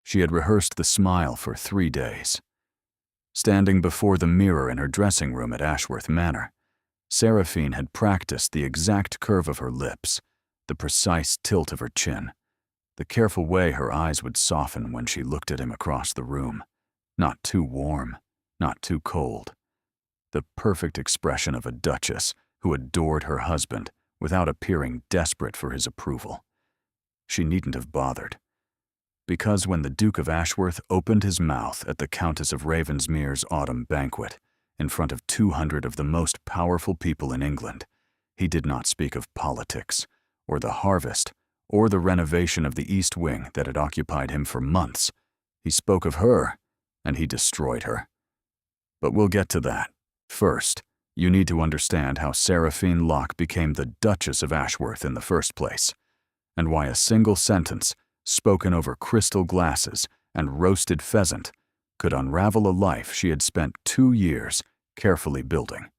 She had rehearsed the smile for 3 days. Standing before the mirror in her dressing room at Ashworth Manor, Seraphine had practiced the exact curve of her lips, the precise tilt of her chin, the careful way her eyes would soften when she looked at him across the room. Not too warm, not too cold. The perfect expression of a duchess who adored her husband without appearing desperate for his approval. She needn't have bothered. Because when the Duke of Ashworth opened his mouth at the Countess of Ravensmere's autumn banquet, in front of 200 of the most powerful people in England, he did not speak of politics, or the harvest, or the renovation of the East Wing that had occupied him for months. He spoke of her, and he destroyed her. But we'll get to that. First, you need to understand how Seraphine Locke became the Duchess of Ashworth in the first place, and why a single sentence, spoken over crystal glasses and roasted pheasant, could unravel a life she had spent 2 years carefully building.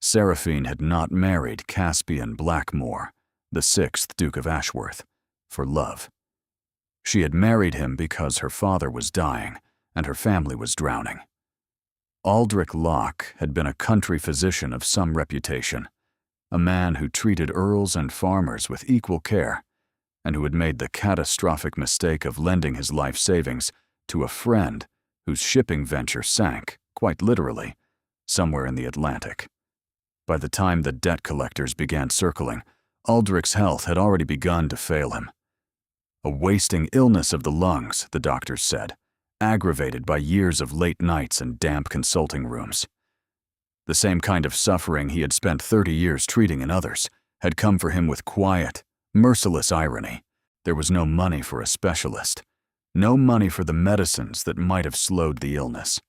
Seraphine had not married Caspian Blackmore, the 6th Duke of Ashworth, for love. She had married him because her father was dying and her family was drowning. Aldrich Locke had been a country physician of some reputation, a man who treated earls and farmers with equal care, and who had made the catastrophic mistake of lending his life savings to a friend whose shipping venture sank, quite literally, somewhere in the Atlantic. By the time the debt collectors began circling, Aldrich's health had already begun to fail him. A wasting illness of the lungs, the doctors said, aggravated by years of late nights and damp consulting rooms. The same kind of suffering he had spent 30 years treating in others had come for him with quiet, merciless irony. There was no money for a specialist, no money for the medicines that might have slowed the illness,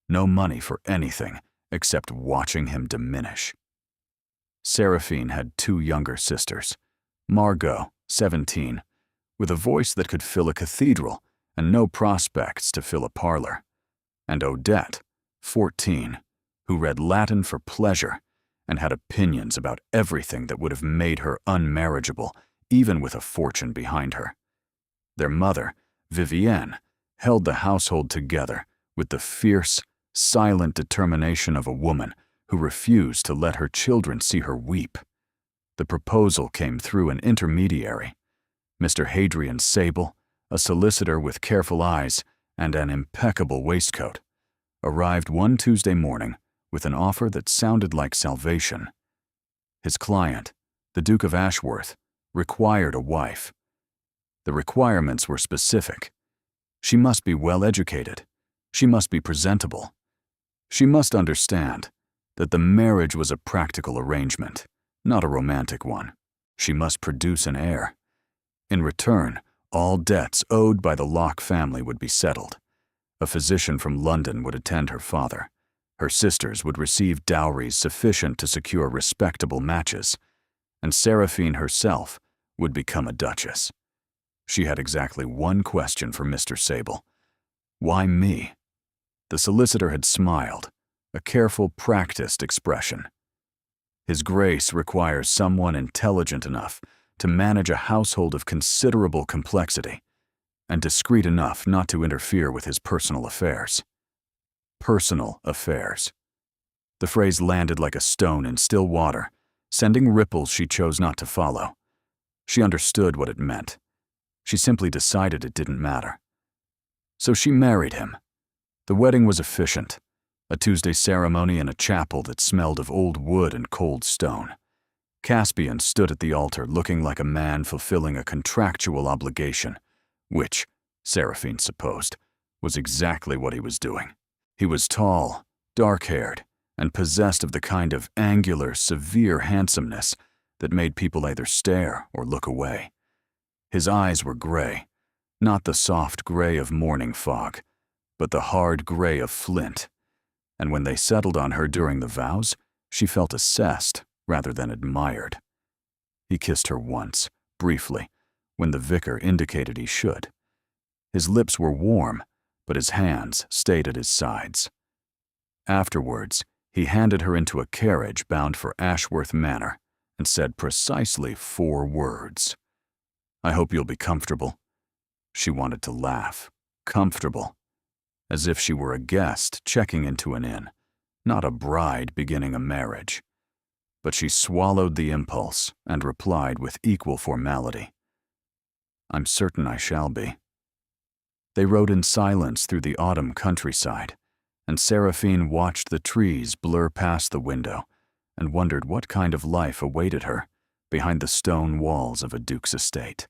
no money for anything except watching him diminish. Seraphine had 2 younger sisters, Margot, 17, with a voice that could fill a cathedral and no prospects to fill a parlor, and Odette, 14, who read Latin for pleasure and had opinions about everything that would have made her unmarriageable, even with a fortune behind her. Their mother, Vivienne, held the household together with the fierce, silent determination of a woman who refused to let her children see her weep. The proposal came through an intermediary, Mr. Hadrian Sable, a solicitor with careful eyes and an impeccable waistcoat, arrived one Tuesday morning with an offer that sounded like salvation. His client, the Duke of Ashworth, required a wife. The requirements were specific. She must be well educated. She must be presentable. She must understand that the marriage was a practical arrangement, not a romantic one. She must produce an heir. In return, all debts owed by the Locke family would be settled. A physician from London would attend her father. Her sisters would receive dowries sufficient to secure respectable matches, and Seraphine herself would become a duchess. She had exactly one question for Mr. Sable. Why me? The solicitor had smiled, a careful, practiced expression. His Grace requires someone intelligent enough to manage a household of considerable complexity, and discreet enough not to interfere with his personal affairs. Personal affairs. The phrase landed like a stone in still water, sending ripples she chose not to follow. She understood what it meant. She simply decided it didn't matter. So she married him. The wedding was efficient, a Tuesday ceremony in a chapel that smelled of old wood and cold stone. Caspian stood at the altar looking like a man fulfilling a contractual obligation, which, Seraphine supposed, was exactly what he was doing. He was tall, dark-haired, and possessed of the kind of angular, severe handsomeness that made people either stare or look away. His eyes were gray, not the soft gray of morning fog, but the hard gray of flint, and when they settled on her during the vows, she felt assessed rather than admired. He kissed her once, briefly, when the vicar indicated he should. His lips were warm, but his hands stayed at his sides. Afterwards, he handed her into a carriage bound for Ashworth Manor and said precisely 4 words. "I hope you'll be comfortable. She wanted to laugh, comfortable, as if she were a guest checking into an inn, not a bride beginning a marriage. But she swallowed the impulse and replied with equal formality, "I'm certain I shall be." They rode in silence through the autumn countryside, and Seraphine watched the trees blur past the window and wondered what kind of life awaited her behind the stone walls of a duke's estate.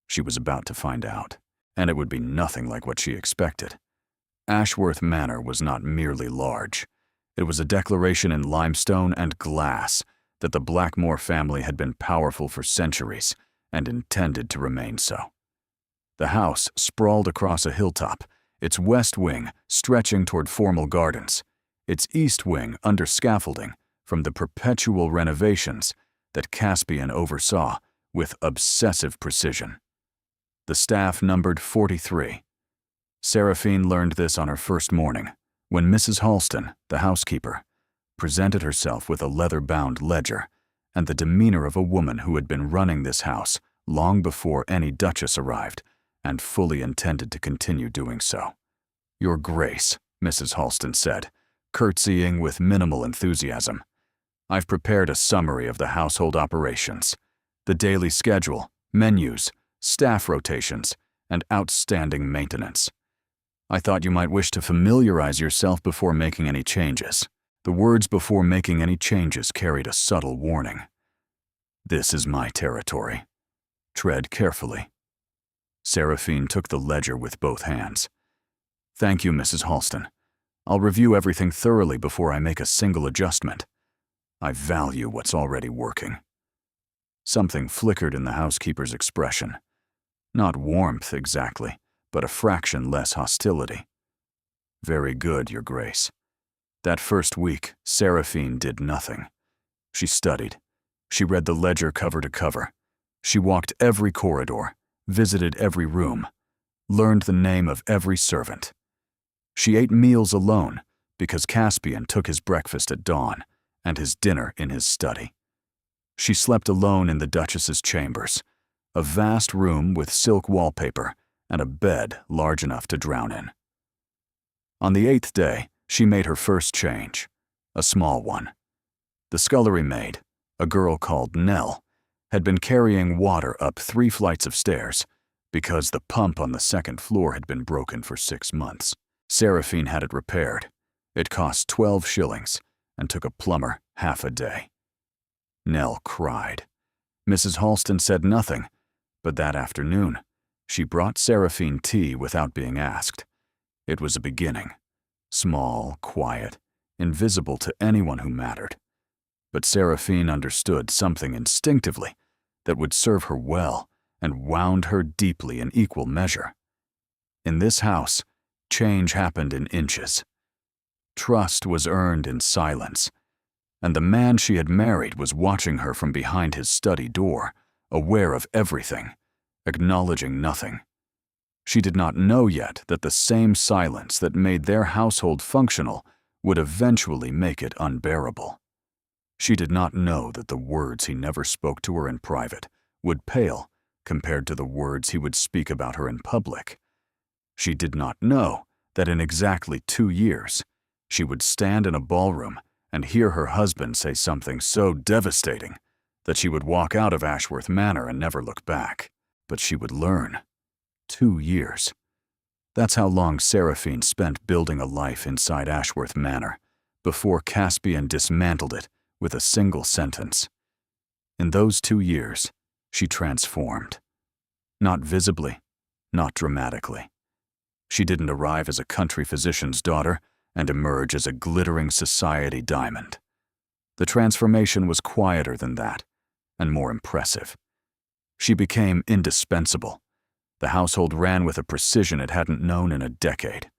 She was about to find out, and it would be nothing like what she expected. Ashworth Manor was not merely large. It was a declaration in limestone and glass that the Blackmore family had been powerful for centuries and intended to remain so. The house sprawled across a hilltop, its west wing stretching toward formal gardens, its east wing under scaffolding from the perpetual renovations that Caspian oversaw with obsessive precision. The staff numbered 43. Seraphine learned this on her first morning, when Mrs. Halston, the housekeeper, presented herself with a leather-bound ledger and the demeanor of a woman who had been running this house long before any duchess arrived and fully intended to continue doing so. "Your Grace," Mrs. Halston said, curtsying with minimal enthusiasm, "I've prepared a summary of the household operations, the daily schedule, menus, staff rotations, and outstanding maintenance. I thought you might wish to familiarize yourself before making any changes." The words "before making any changes" carried a subtle warning. "This is my territory. Tread carefully." Seraphine took the ledger with both hands. "Thank you, Mrs. Halston. I'll review everything thoroughly before I make a single adjustment. I value what's already working." Something flickered in the housekeeper's expression. Not warmth exactly, but a fraction less hostility. "Very good, Your Grace." That first week, Seraphine did nothing. She studied. She read the ledger cover to cover. She walked every corridor, visited every room, learned the name of every servant. She ate meals alone because Caspian took his breakfast at dawn and his dinner in his study. She slept alone in the Duchess's chambers, a vast room with silk wallpaper and a bed large enough to drown in. On the 8th day, she made her first change, a small one. The scullery maid, a girl called Nell, had been carrying water up 3 flights of stairs because the pump on the 2nd floor had been broken for 6 months. Seraphine had it repaired. It cost 12 shillings and took a plumber half a day. Nell cried. Mrs. Halston said nothing, but that afternoon, she brought Seraphine tea without being asked. It was a beginning. Small, quiet, invisible to anyone who mattered. But Seraphine understood something instinctively that would serve her well and wound her deeply in equal measure. In this house, change happened in inches. Trust was earned in silence, and the man she had married was watching her from behind his study door, aware of everything, acknowledging nothing. She did not know yet that the same silence that made their household functional would eventually make it unbearable. She did not know that the words he never spoke to her in private would pale compared to the words he would speak about her in public. She did not know that in exactly 2 years, she would stand in a ballroom and hear her husband say something so devastating that she would walk out of Ashworth Manor and never look back. But she would learn. 2 years. That's how long Seraphine spent building a life inside Ashworth Manor before Caspian dismantled it with a single sentence. In those 2 years, she transformed. Not visibly, not dramatically. She didn't arrive as a country physician's daughter and emerge as a glittering society diamond. The transformation was quieter than that, and more impressive. She became indispensable. The household ran with a precision it hadn't known in a decade.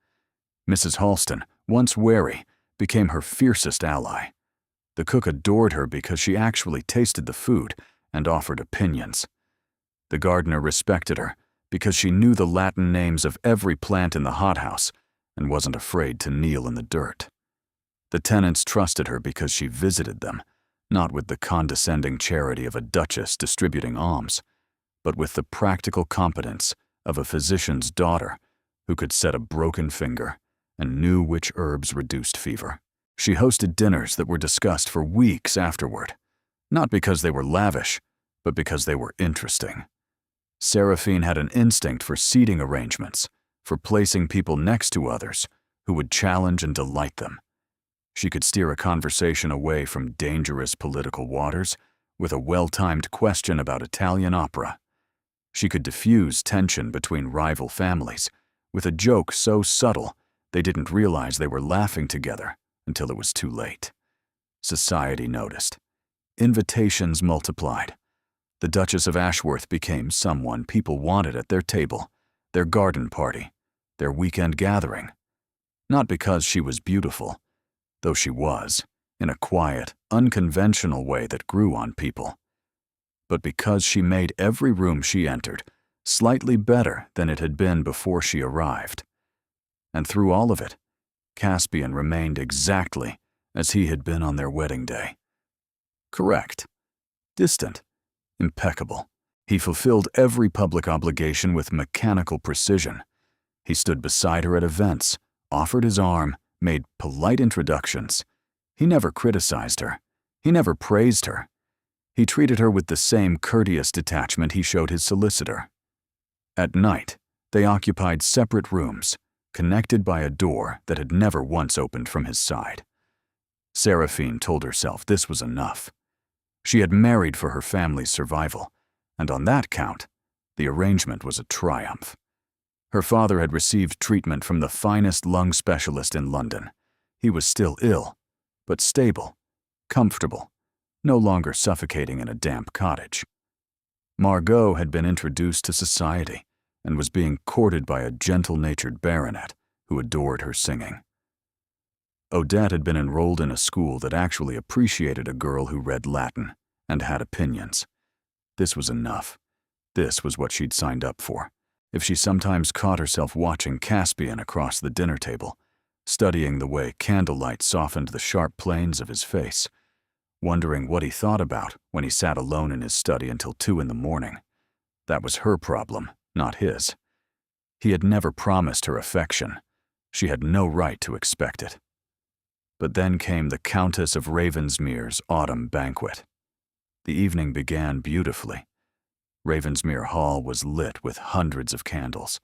Mrs. Halston, once wary, became her fiercest ally. The cook adored her because she actually tasted the food and offered opinions. The gardener respected her because she knew the Latin names of every plant in the hothouse and wasn't afraid to kneel in the dirt. The tenants trusted her because she visited them, not with the condescending charity of a duchess distributing alms, but with the practical competence of a physician's daughter who could set a broken finger and knew which herbs reduced fever. She hosted dinners that were discussed for weeks afterward, not because they were lavish, but because they were interesting. Seraphine had an instinct for seating arrangements, for placing people next to others who would challenge and delight them. She could steer a conversation away from dangerous political waters with a well-timed question about Italian opera. She could diffuse tension between rival families with a joke so subtle they didn't realize they were laughing together until it was too late. Society noticed. Invitations multiplied. The Duchess of Ashworth became someone people wanted at their table, their garden party, their weekend gathering. Not because she was beautiful, though she was, in a quiet, unconventional way that grew on people, but because she made every room she entered slightly better than it had been before she arrived. And through all of it, Caspian remained exactly as he had been on their wedding day. Correct, distant, impeccable. He fulfilled every public obligation with mechanical precision. He stood beside her at events, offered his arm, made polite introductions. He never criticized her. He never praised her. He treated her with the same courteous detachment he showed his solicitor. At night, they occupied separate rooms, connected by a door that had never once opened from his side. Seraphine told herself this was enough. She had married for her family's survival, and on that count, the arrangement was a triumph. Her father had received treatment from the finest lung specialist in London. He was still ill, but stable, comfortable, no longer suffocating in a damp cottage. Margot had been introduced to society and was being courted by a gentle-natured baronet who adored her singing. Odette had been enrolled in a school that actually appreciated a girl who read Latin and had opinions. This was enough. This was what she'd signed up for. If she sometimes caught herself watching Caspian across the dinner table, studying the way candlelight softened the sharp planes of his face, wondering what he thought about when he sat alone in his study until 2 a.m, that was her problem, not his. He had never promised her affection. She had no right to expect it. But then came the Countess of Ravensmere's autumn banquet. The evening began beautifully. Ravensmere Hall was lit with hundreds of candles,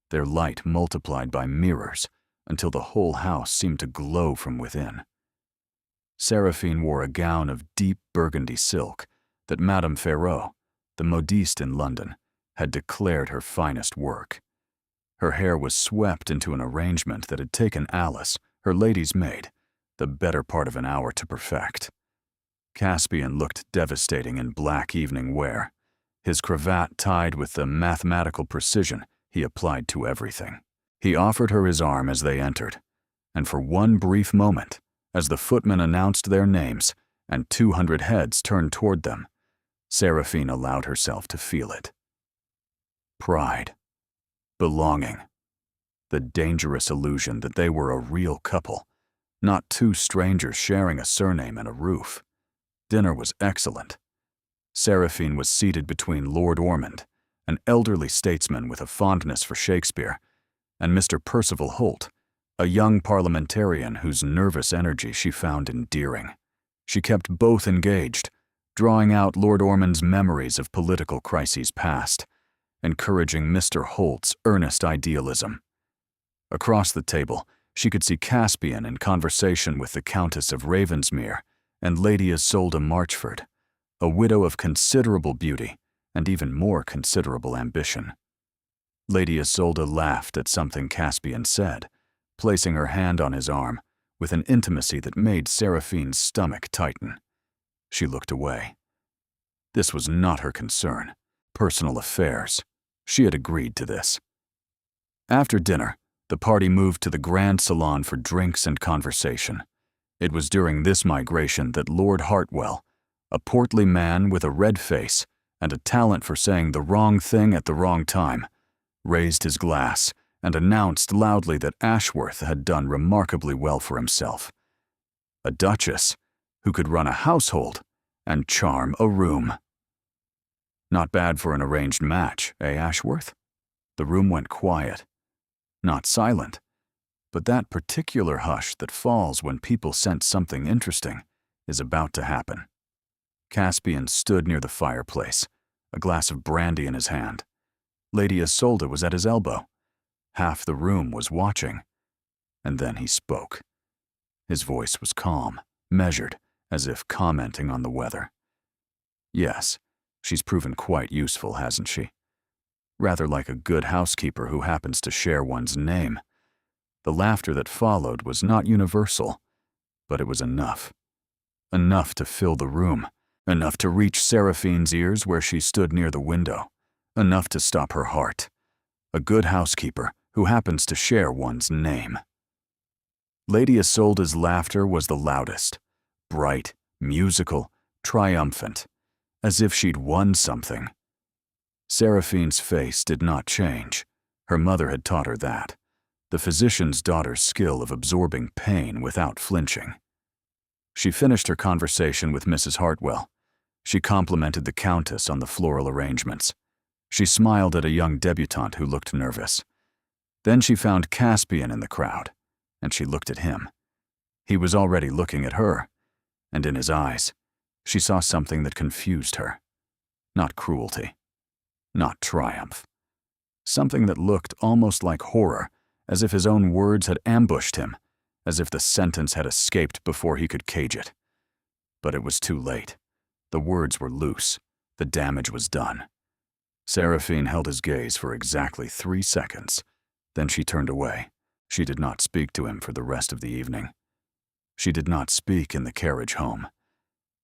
their light multiplied by mirrors until the whole house seemed to glow from within. Seraphine wore a gown of deep burgundy silk that Madame Ferraud, the modiste in London, had declared her finest work. Her hair was swept into an arrangement that had taken Alice, her lady's maid, the better part of an hour to perfect. Caspian looked devastating in black evening wear, his cravat tied with the mathematical precision he applied to everything. He offered her his arm as they entered, and for one brief moment, as the footman announced their names and 200 heads turned toward them, Seraphine allowed herself to feel it. Pride. Belonging. The dangerous illusion that they were a real couple, not two strangers sharing a surname and a roof. Dinner was excellent. Seraphine was seated between Lord Ormond, an elderly statesman with a fondness for Shakespeare, and Mr. Percival Holt, a young parliamentarian whose nervous energy she found endearing. She kept both engaged, drawing out Lord Ormond's memories of political crises past, encouraging Mr. Holt's earnest idealism. Across the table, she could see Caspian in conversation with the Countess of Ravensmere and Lady Isolde Marchford, a widow of considerable beauty and even more considerable ambition. Lady Isolde laughed at something Caspian said, placing her hand on his arm with an intimacy that made Seraphine's stomach tighten. She looked away. This was not her concern. Personal affairs. She had agreed to this. After dinner, the party moved to the grand salon for drinks and conversation. It was during this migration that Lord Hartwell, a portly man with a red face and a talent for saying the wrong thing at the wrong time, raised his glass and announced loudly that Ashworth had done remarkably well for himself. A duchess who could run a household and charm a room. Not bad for an arranged match, eh, Ashworth? The room went quiet. Not silent, but that particular hush that falls when people sense something interesting is about to happen. Caspian stood near the fireplace, a glass of brandy in his hand. Lady Isolde was at his elbow. Half the room was watching. And then he spoke. His voice was calm, measured, as if commenting on the weather. Yes, she's proven quite useful, hasn't she? Rather like a good housekeeper who happens to share one's name. The laughter that followed was not universal, but it was enough. Enough to fill the room. Enough to reach Seraphine's ears where she stood near the window. Enough to stop her heart. A good housekeeper who happens to share one's name. Lady Isolde's laughter was the loudest. Bright, musical, triumphant. As if she'd won something. Seraphine's face did not change. Her mother had taught her that. The physician's daughter's skill of absorbing pain without flinching. She finished her conversation with Mrs. Hartwell. She complimented the Countess on the floral arrangements. She smiled at a young debutante who looked nervous. Then she found Caspian in the crowd, and she looked at him. He was already looking at her, and in his eyes, she saw something that confused her. Not cruelty, not triumph. Something that looked almost like horror, as if his own words had ambushed him, as if the sentence had escaped before he could cage it. But it was too late. The words were loose. The damage was done. Seraphine held his gaze for exactly 3 seconds. Then she turned away. She did not speak to him for the rest of the evening. She did not speak in the carriage home.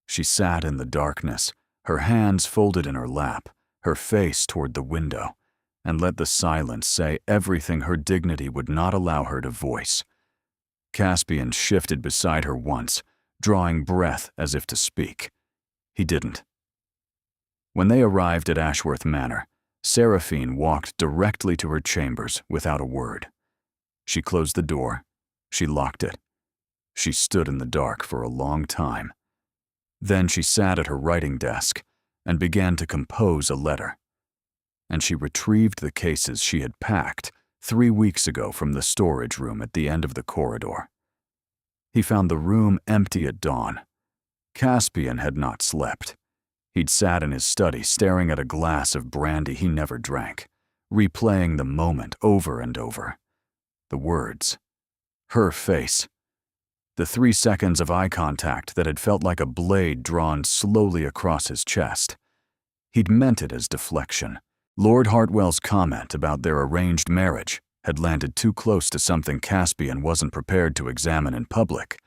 She sat in the darkness, her hands folded in her lap, her face toward the window, and let the silence say everything her dignity would not allow her to voice. Caspian shifted beside her once, drawing breath as if to speak. He didn't. When they arrived at Ashworth Manor, Seraphine walked directly to her chambers without a word. She closed the door. She locked it. She stood in the dark for a long time. Then she sat at her writing desk and began to compose a letter. And she retrieved the cases she had packed 3 weeks ago from the storage room at the end of the corridor. He found the room empty at dawn. Caspian had not slept. He'd sat in his study staring at a glass of brandy he never drank, replaying the moment over and over. The words. Her face. The 3 seconds of eye contact that had felt like a blade drawn slowly across his chest. He'd meant it as deflection. Lord Hartwell's comment about their arranged marriage had landed too close to something Caspian wasn't prepared to examine in public,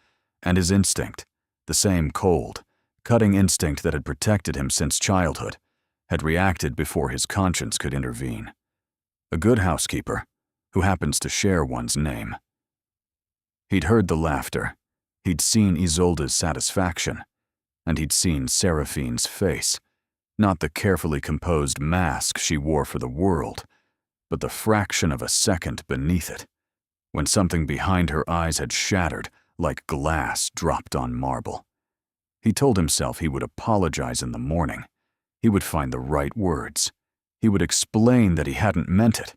and his instinct, the same cold, cutting instinct that had protected him since childhood, had reacted before his conscience could intervene. A good housekeeper, who happens to share one's name. He'd heard the laughter, he'd seen Isolde's satisfaction, and he'd seen Seraphine's face, not the carefully composed mask she wore for the world, but the fraction of a second beneath it, when something behind her eyes had shattered like glass dropped on marble. He told himself he would apologize in the morning. He would find the right words. He would explain that he hadn't meant it,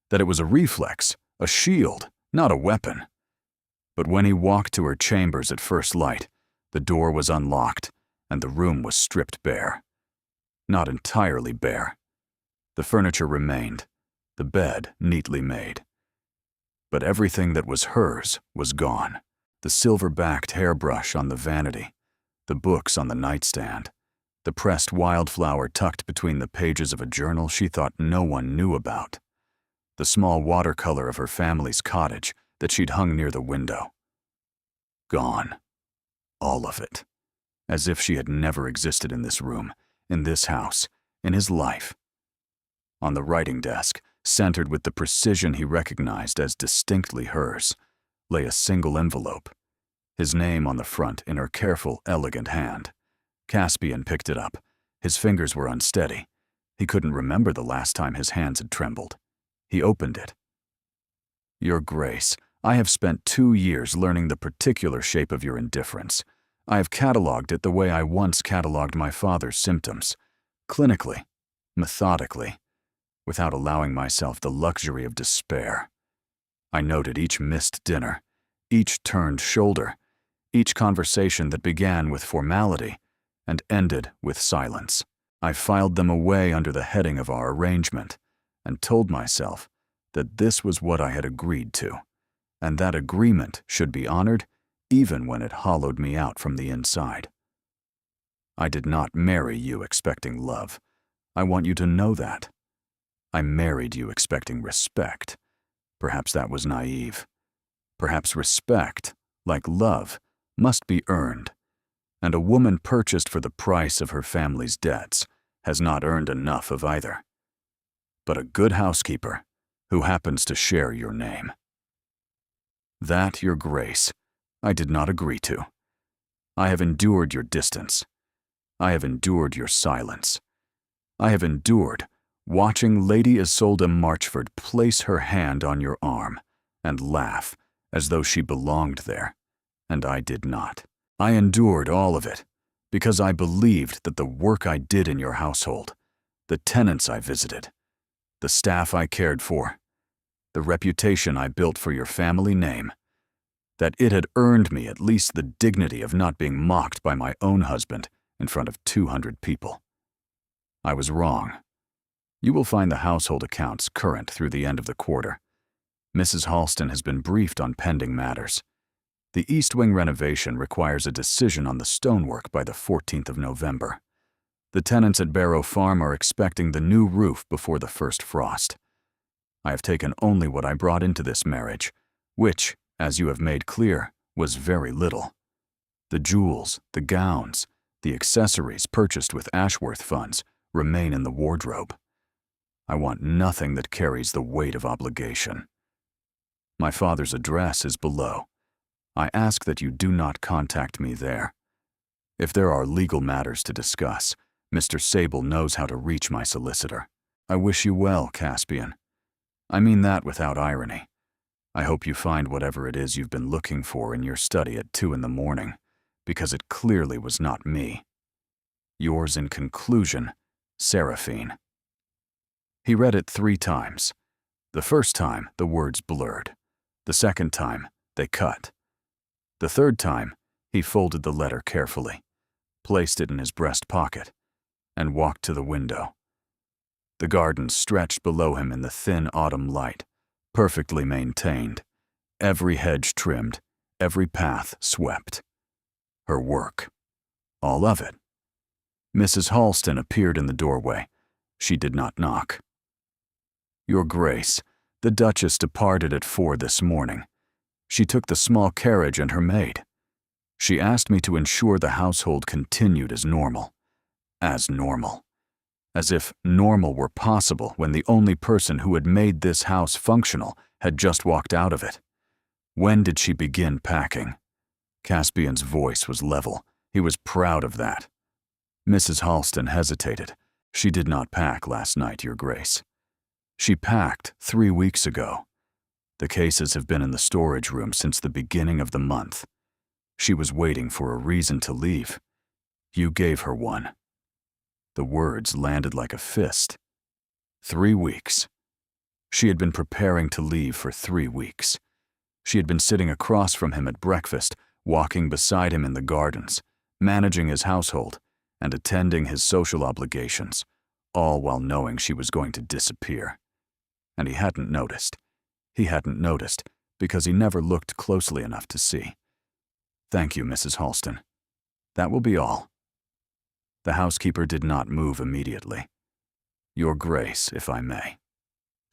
that it was a reflex, a shield, not a weapon. But when he walked to her chambers at first light, the door was unlocked and the room was stripped bare. Not entirely bare. The furniture remained, the bed neatly made. But everything that was hers was gone. The silver-backed hairbrush on the vanity, the books on the nightstand, the pressed wildflower tucked between the pages of a journal she thought no one knew about, the small watercolor of her family's cottage that she'd hung near the window. Gone. All of it. As if she had never existed in this room, in this house, in his life. On the writing desk, centered with the precision he recognized as distinctly hers, lay a single envelope, his name on the front in her careful, elegant hand. Caspian picked it up. His fingers were unsteady. He couldn't remember the last time his hands had trembled. He opened it. Your Grace, I have spent 2 years learning the particular shape of your indifference. I have catalogued it the way I once catalogued my father's symptoms, clinically, methodically. without allowing myself the luxury of despair. I noted each missed dinner, each turned shoulder, each conversation that began with formality and ended with silence. I filed them away under the heading of our arrangement and told myself that this was what I had agreed to, and that agreement should be honored even when it hollowed me out from the inside. I did not marry you expecting love. I want you to know that. I married you expecting respect. Perhaps that was naive. Perhaps respect, like love, must be earned, and a woman purchased for the price of her family's debts has not earned enough of either. But a good housekeeper who happens to share your name. That, Your Grace, I did not agree to. I have endured your distance. I have endured your silence. I have endured watching Lady Isolde Marchford place her hand on your arm and laugh as though she belonged there, and I did not. I endured all of it because I believed that the work I did in your household, the tenants I visited, the staff I cared for, the reputation I built for your family name, that it had earned me at least the dignity of not being mocked by my own husband in front of 200 people. I was wrong. You will find the household accounts current through the end of the quarter. Mrs. Halston has been briefed on pending matters. The East Wing renovation requires a decision on the stonework by the 14th of November. The tenants at Barrow Farm are expecting the new roof before the first frost. I have taken only what I brought into this marriage, which, as you have made clear, was very little. The jewels, the gowns, the accessories purchased with Ashworth funds remain in the wardrobe. I want nothing that carries the weight of obligation. My father's address is below. I ask that you do not contact me there. If there are legal matters to discuss, Mr. Sable knows how to reach my solicitor. I wish you well, Caspian. I mean that without irony. I hope you find whatever it is you've been looking for in your study at 2 in the morning, because it clearly was not me. Yours in conclusion, Seraphine. He read it 3 times. The first time, the words blurred. The second time, they cut. The third time, he folded the letter carefully, placed it in his breast pocket, and walked to the window. The garden stretched below him in the thin autumn light, perfectly maintained, every hedge trimmed, every path swept. Her work. All of it. Mrs. Halston appeared in the doorway. She did not knock. Your Grace, the Duchess departed at 4 this morning. She took the small carriage and her maid. She asked me to ensure the household continued as normal. As normal. As if normal were possible when the only person who had made this house functional had just walked out of it. When did she begin packing? Caspian's voice was level. He was proud of that. Mrs. Halston hesitated. She did not pack last night, Your Grace. She packed 3 weeks ago. The cases have been in the storage room since the beginning of the month. She was waiting for a reason to leave. You gave her one. The words landed like a fist. 3 weeks. She had been preparing to leave for 3 weeks. She had been sitting across from him at breakfast, walking beside him in the gardens, managing his household, and attending his social obligations, all while knowing she was going to disappear. And he hadn't noticed. He hadn't noticed because he never looked closely enough to see. Thank you, Mrs. Halston. That will be all. The housekeeper did not move immediately. Your Grace, if I may.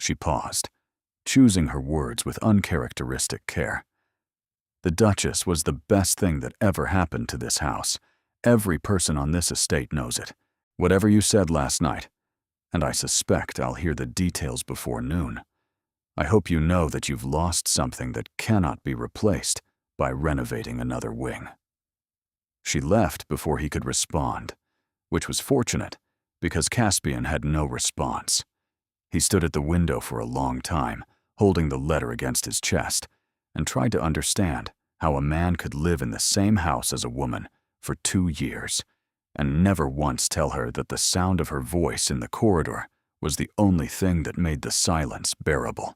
She paused, choosing her words with uncharacteristic care. The Duchess was the best thing that ever happened to this house. Every person on this estate knows it. Whatever you said last night, and I suspect I'll hear the details before noon. I hope you know that you've lost something that cannot be replaced by renovating another wing. She left before he could respond, which was fortunate because Caspian had no response. He stood at the window for a long time, holding the letter against his chest, and tried to understand how a man could live in the same house as a woman for 2 years and never once tell her that the sound of her voice in the corridor was the only thing that made the silence bearable.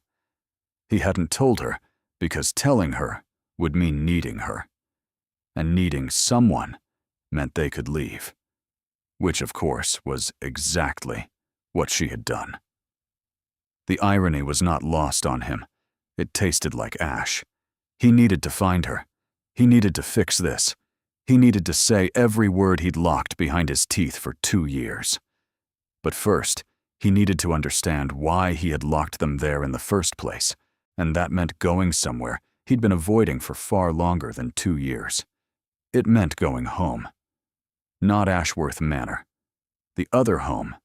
He hadn't told her because telling her would mean needing her, and needing someone meant they could leave, which of course was exactly what she had done. The irony was not lost on him. It tasted like ash. He needed to find her. He needed to fix this. He needed to say every word he'd locked behind his teeth for 2 years. But first, he needed to understand why he had locked them there in the first place, and that meant going somewhere he'd been avoiding for far longer than 2 years. It meant going home. Not Ashworth Manor. The other home.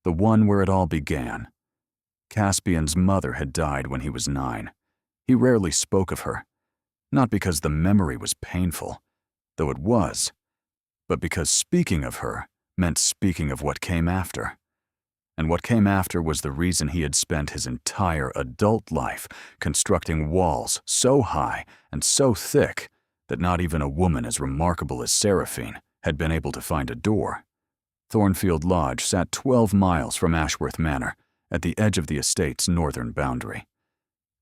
The one where it all began. Caspian's mother had died when he was 9. He rarely spoke of her, not because the memory was painful, though it was, but because speaking of her meant speaking of what came after. And what came after was the reason he had spent his entire adult life constructing walls so high and so thick that not even a woman as remarkable as Seraphine had been able to find a door. Thornfield Lodge sat 12 miles from Ashworth Manor, at the edge of the estate's northern boundary.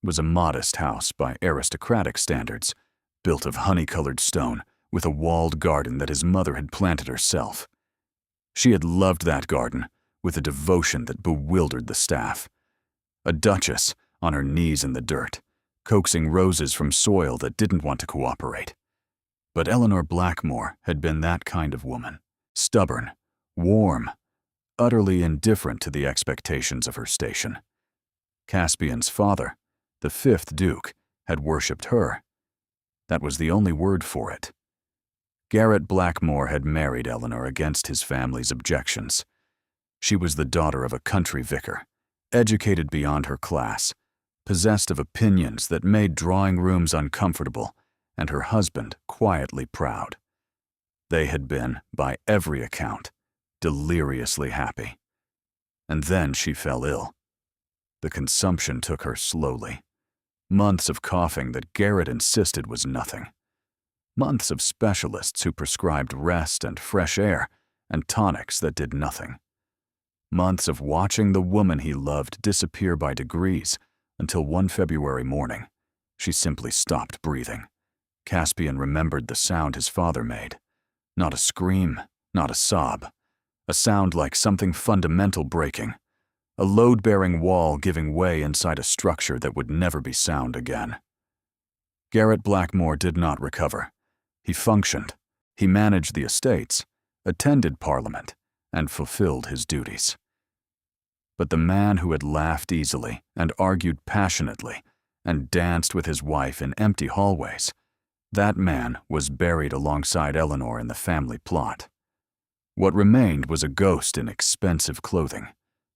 It was a modest house by aristocratic standards, built of honey-colored stone, with a walled garden that his mother had planted herself. She had loved that garden with a devotion that bewildered the staff. A duchess on her knees in the dirt, coaxing roses from soil that didn't want to cooperate. But Eleanor Blackmore had been that kind of woman, stubborn, warm, utterly indifferent to the expectations of her station. Caspian's father, the 5th Duke, had worshipped her. That was the only word for it. Garrett Blackmore had married Eleanor against his family's objections. She was the daughter of a country vicar, educated beyond her class, possessed of opinions that made drawing rooms uncomfortable, and her husband quietly proud. They had been, by every account, deliriously happy. And then she fell ill. The consumption took her slowly. Months of coughing that Garrett insisted was nothing. Months of specialists who prescribed rest and fresh air and tonics that did nothing. Months of watching the woman he loved disappear by degrees until one February morning, she simply stopped breathing. Caspian remembered the sound his father made. Not a scream, not a sob. A sound like something fundamental breaking. A load-bearing wall giving way inside a structure that would never be sound again. Garrett Blackmore did not recover. He functioned. He managed the estates, attended Parliament, and fulfilled his duties. But the man who had laughed easily and argued passionately and danced with his wife in empty hallways, that man was buried alongside Eleanor in the family plot. What remained was a ghost in expensive clothing,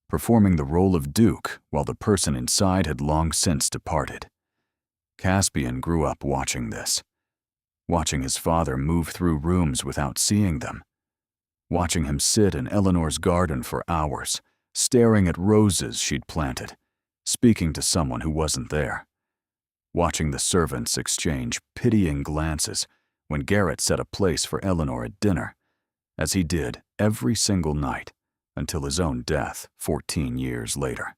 performing the role of Duke while the person inside had long since departed. Caspian grew up watching this, watching his father move through rooms without seeing them, watching him sit in Eleanor's garden for hours, staring at roses she'd planted, speaking to someone who wasn't there, watching the servants exchange pitying glances when Garrett set a place for Eleanor at dinner, as he did every single night until his own death 14 years later.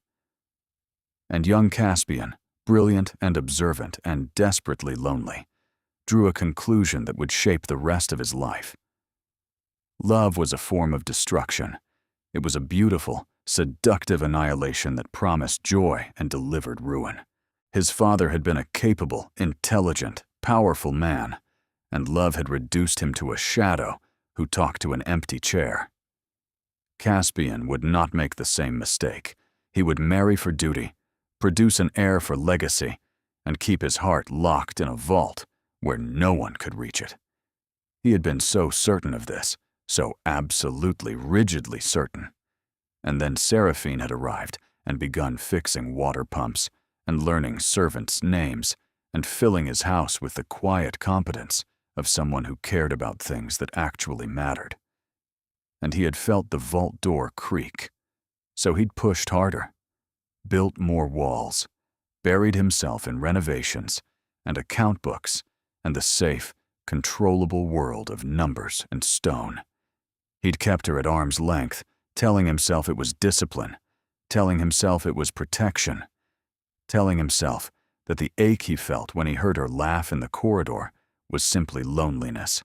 And young Caspian, brilliant and observant and desperately lonely, drew a conclusion that would shape the rest of his life. Love was a form of destruction. It was a beautiful, seductive annihilation that promised joy and delivered ruin. His father had been a capable, intelligent, powerful man, and love had reduced him to a shadow who talked to an empty chair. Caspian would not make the same mistake. He would marry for duty, produce an heir for legacy, and keep his heart locked in a vault where no one could reach it. He had been so certain of this, so absolutely rigidly certain. And then Seraphine had arrived and begun fixing water pumps and learning servants' names and filling his house with the quiet competence of someone who cared about things that actually mattered. And he had felt the vault door creak, so he'd pushed harder, built more walls, buried himself in renovations and account books and the safe, controllable world of numbers and stone. He'd kept her at arm's length, telling himself it was discipline, telling himself it was protection, telling himself that the ache he felt when he heard her laugh in the corridor was simply loneliness,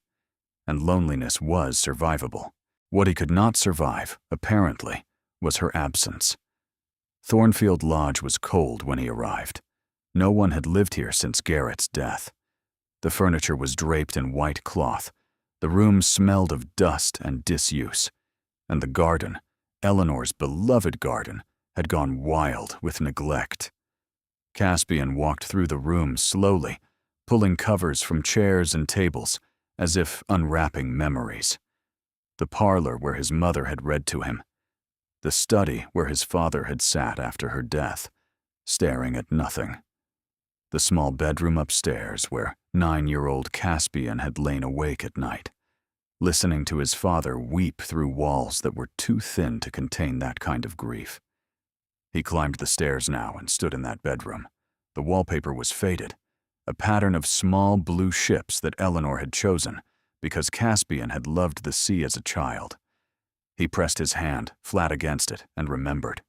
and loneliness was survivable. What he could not survive, apparently, was her absence. Thornfield Lodge was cold when he arrived. No one had lived here since Garrett's death. The furniture was draped in white cloth. The room smelled of dust and disuse. And the garden, Eleanor's beloved garden, had gone wild with neglect. Caspian walked through the room slowly, pulling covers from chairs and tables, as if unwrapping memories. The parlor where his mother had read to him. The study where his father had sat after her death, staring at nothing. The small bedroom upstairs where 9-year-old Caspian had lain awake at night, listening to his father weep through walls that were too thin to contain that kind of grief. He climbed the stairs now and stood in that bedroom. The wallpaper was faded, a pattern of small blue ships that Eleanor had chosen because Caspian had loved the sea as a child. He pressed his hand flat against it and remembered.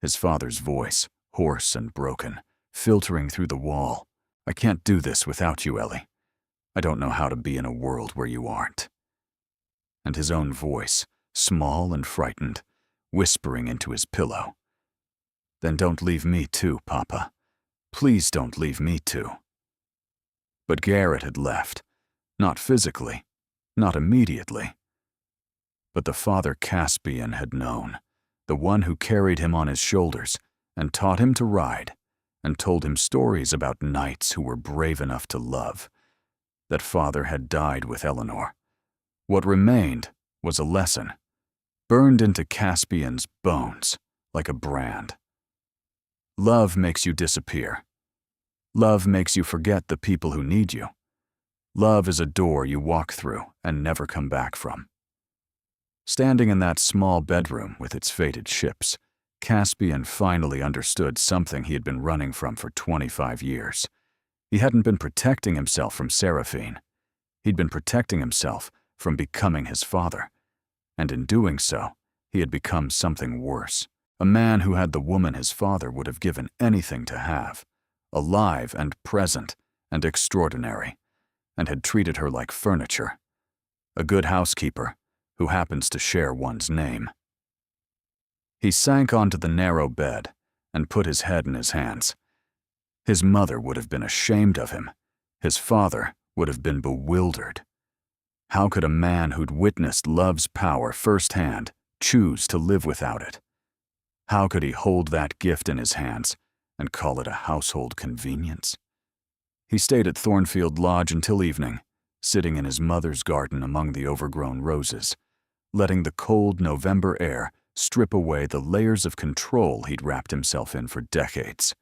His father's voice, hoarse and broken, filtering through the wall. "I can't do this without you, Ellie. I don't know how to be in a world where you aren't." And his own voice, small and frightened, whispering into his pillow. "Then don't leave me too, Papa. Please don't leave me too." But Garrett had left. Not physically, not immediately. But the father Caspian had known, the one who carried him on his shoulders and taught him to ride, and told him stories about knights who were brave enough to love. That father had died with Eleanor. What remained was a lesson, burned into Caspian's bones like a brand. Love makes you disappear. Love makes you forget the people who need you. Love is a door you walk through and never come back from. Standing in that small bedroom with its faded ships, Caspian finally understood something he had been running from for 25 years. He hadn't been protecting himself from Seraphine. He'd been protecting himself from becoming his father. And in doing so, he had become something worse. A man who had the woman his father would have given anything to have, alive and present and extraordinary, and had treated her like furniture. A good housekeeper who happens to share one's name. He sank onto the narrow bed and put his head in his hands. His mother would have been ashamed of him. His father would have been bewildered. How could a man who'd witnessed love's power firsthand choose to live without it? How could he hold that gift in his hands and call it a household convenience? He stayed at Thornfield Lodge until evening, sitting in his mother's garden among the overgrown roses, letting the cold November air strip away the layers of control he'd wrapped himself in for decades.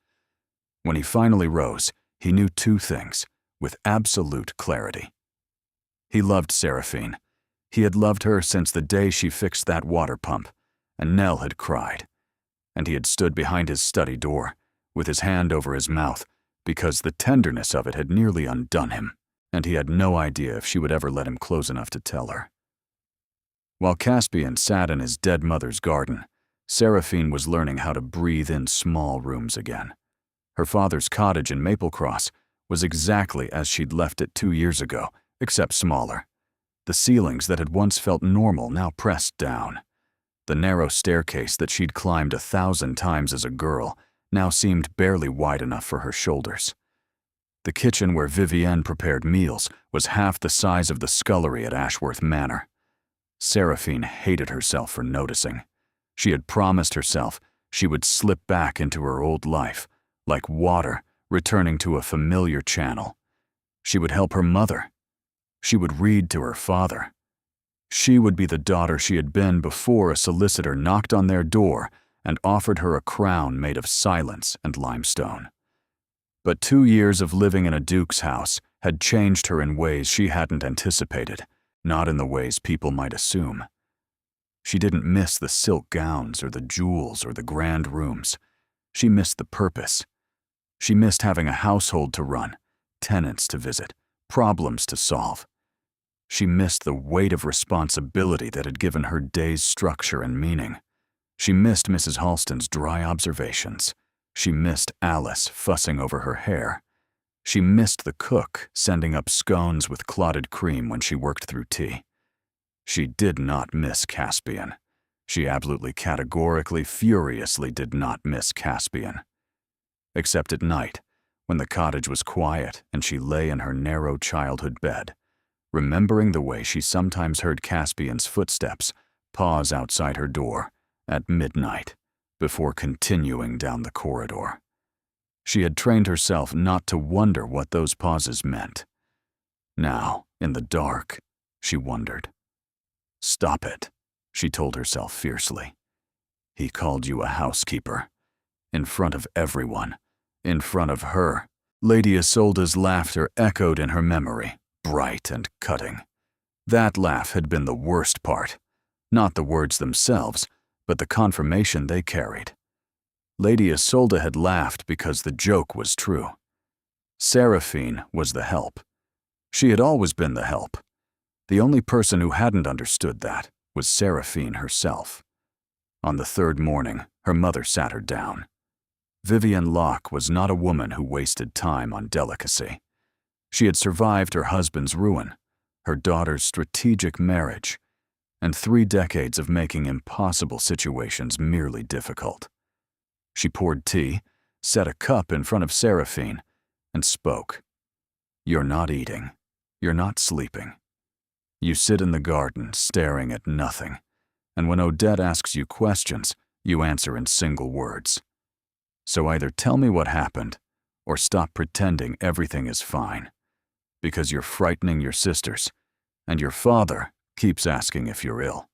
When he finally rose, he knew two things with absolute clarity. He loved Seraphine. He had loved her since the day she fixed that water pump, and Nell had cried. And he had stood behind his study door, with his hand over his mouth, because the tenderness of it had nearly undone him, and he had no idea if she would ever let him close enough to tell her. While Caspian sat in his dead mother's garden, Seraphine was learning how to breathe in small rooms again. Her father's cottage in Maplecross was exactly as she'd left it 2 years ago, except smaller. The ceilings that had once felt normal now pressed down. The narrow staircase that she'd climbed 1,000 times as a girl now seemed barely wide enough for her shoulders. The kitchen where Vivienne prepared meals was half the size of the scullery at Ashworth Manor. Seraphine hated herself for noticing. She had promised herself she would slip back into her old life, like water returning to a familiar channel. She would help her mother. She would read to her father. She would be the daughter she had been before a solicitor knocked on their door and offered her a crown made of silence and limestone. But 2 years of living in a duke's house had changed her in ways she hadn't anticipated, not in the ways people might assume. She didn't miss the silk gowns or the jewels or the grand rooms. She missed the purpose. She missed having a household to run, tenants to visit, problems to solve. She missed the weight of responsibility that had given her days structure and meaning. She missed Mrs. Halston's dry observations. She missed Alice fussing over her hair. She missed the cook sending up scones with clotted cream when she worked through tea. She did not miss Caspian. She absolutely categorically, furiously did not miss Caspian. Except at night, when the cottage was quiet and she lay in her narrow childhood bed, remembering the way she sometimes heard Caspian's footsteps pause outside her door at midnight before continuing down the corridor. She had trained herself not to wonder what those pauses meant. Now, in the dark, she wondered. "Stop it," she told herself fiercely. "He called you a housekeeper. In front of everyone. In front of her." Lady Isolde's laughter echoed in her memory, bright and cutting. That laugh had been the worst part. Not the words themselves, but the confirmation they carried. Lady Isolde had laughed because the joke was true. Seraphine was the help. She had always been the help. The only person who hadn't understood that was Seraphine herself. On the third morning, her mother sat her down. Vivienne Locke was not a woman who wasted time on delicacy. She had survived her husband's ruin, her daughter's strategic marriage, and 3 decades of making impossible situations merely difficult. She poured tea, set a cup in front of Seraphine, and spoke. "You're not eating. You're not sleeping. You sit in the garden staring at nothing, and when Odette asks you questions, you answer in single words. So either tell me what happened, or stop pretending everything is fine, because you're frightening your sisters, and your father keeps asking if you're ill."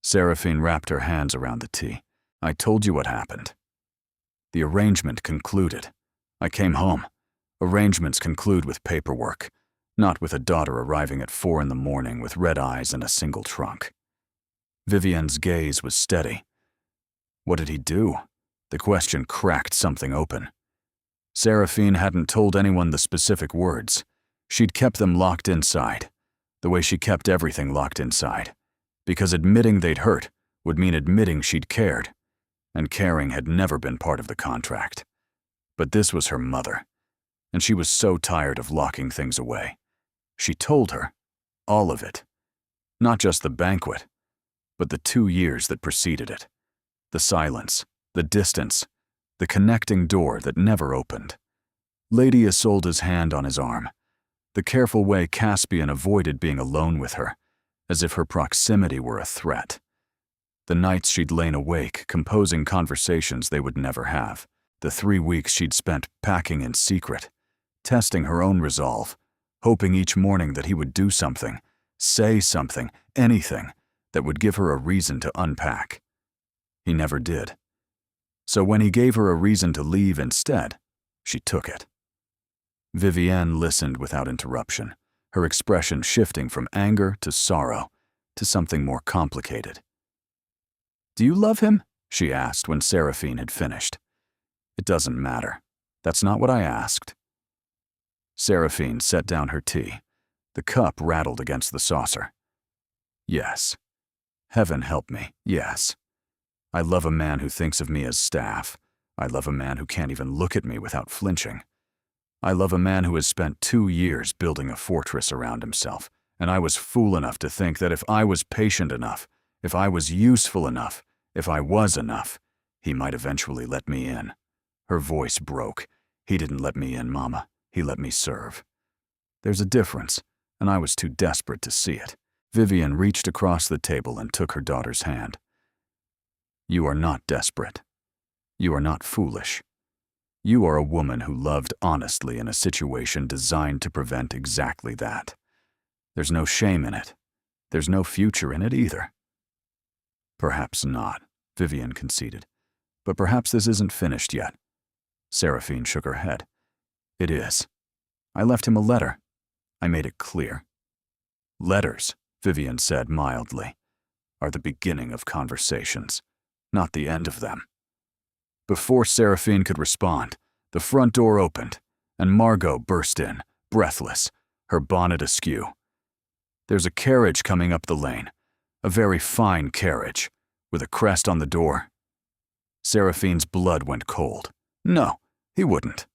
Seraphine wrapped her hands around the tea. "I told you what happened. The arrangement concluded. I came home. Arrangements conclude with paperwork, not with a daughter arriving at 4 in the morning with red eyes and a single trunk." Vivienne's gaze was steady. What did he do? The question cracked something open. Seraphine hadn't told anyone the specific words. She'd kept them locked inside, the way she kept everything locked inside, because admitting they'd hurt would mean admitting she'd cared, and caring had never been part of the contract. But this was her mother, and she was so tired of locking things away. She told her, all of it. Not just the banquet, but the 2 years that preceded it. The silence, the distance, the connecting door that never opened. Lady Isolde's hand on his arm, the careful way Caspian avoided being alone with her, as if her proximity were a threat. The nights she'd lain awake, composing conversations they would never have. The 3 weeks she'd spent packing in secret, testing her own resolve, hoping each morning that he would do something, say something, anything, that would give her a reason to unpack. He never did. So when he gave her a reason to leave instead, she took it. Vivienne listened without interruption, her expression shifting from anger to sorrow to something more complicated. "Do you love him?" she asked when Seraphine had finished. "It doesn't matter. That's not what I asked." Seraphine set down her tea. The cup rattled against the saucer. "Yes. Heaven help me, yes. I love a man who thinks of me as staff. I love a man who can't even look at me without flinching. I love a man who has spent 2 years building a fortress around himself, and I was fool enough to think that if I was patient enough, if I was useful enough, if I was enough, he might eventually let me in." Her voice broke. "He didn't let me in, Mama. He let me serve. There's a difference, and I was too desperate to see it." Vivienne reached across the table and took her daughter's hand. "You are not desperate. You are not foolish. You are a woman who loved honestly in a situation designed to prevent exactly that. There's no shame in it. There's no future in it either." "Perhaps not," Vivienne conceded. "But perhaps this isn't finished yet." Seraphine shook her head. "It is. I left him a letter. I made it clear." "Letters," Vivienne said mildly, "are the beginning of conversations, not the end of them." Before Seraphine could respond, the front door opened, and Margot burst in, breathless, her bonnet askew. "There's a carriage coming up the lane, a very fine carriage. with a crest on the door. Seraphine's blood went cold. No, he wouldn't.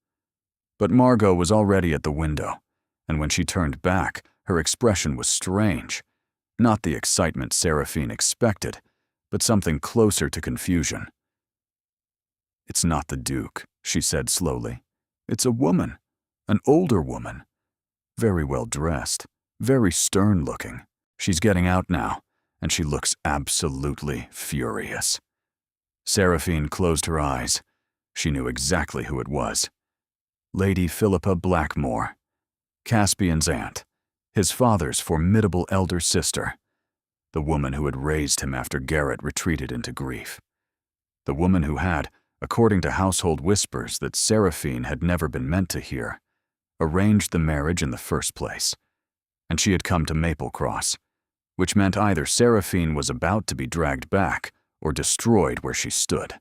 But Margot was already at the window, and when she turned back, her expression was strange. Not the excitement Seraphine expected, but something closer to confusion. "It's not the Duke," she said slowly. "It's a woman, an older woman. Very well dressed, very stern-looking. She's getting out now, and she looks absolutely furious." Seraphine closed her eyes. She knew exactly who it was. Lady Philippa Blackmore, Caspian's aunt, his father's formidable elder sister, the woman who had raised him after Garrett retreated into grief. The woman who had, according to household whispers that Seraphine had never been meant to hear, arranged the marriage in the first place. And she had come to Maple Cross, which meant either Seraphine was about to be dragged back or destroyed where she stood.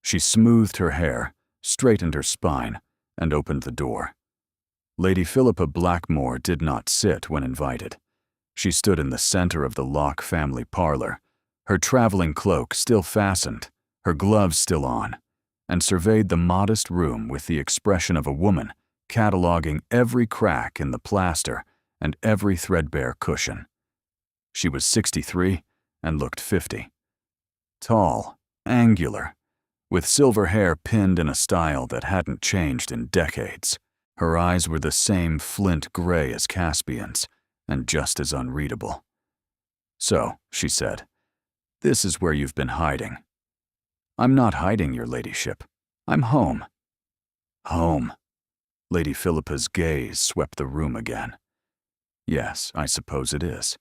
She smoothed her hair, straightened her spine, and opened the door. Lady Philippa Blackmore did not sit when invited. She stood in the center of the Locke family parlor, her traveling cloak still fastened, her gloves still on, and surveyed the modest room with the expression of a woman cataloging every crack in the plaster and every threadbare cushion. She was 63 and looked 50. Tall, angular, with silver hair pinned in a style that hadn't changed in decades. Her eyes were the same flint gray as Caspian's, and just as unreadable. "So," she said, "this is where you've been hiding." "I'm not hiding, your ladyship. I'm home." "Home." Lady Philippa's gaze swept the room again. "Yes, I suppose it is."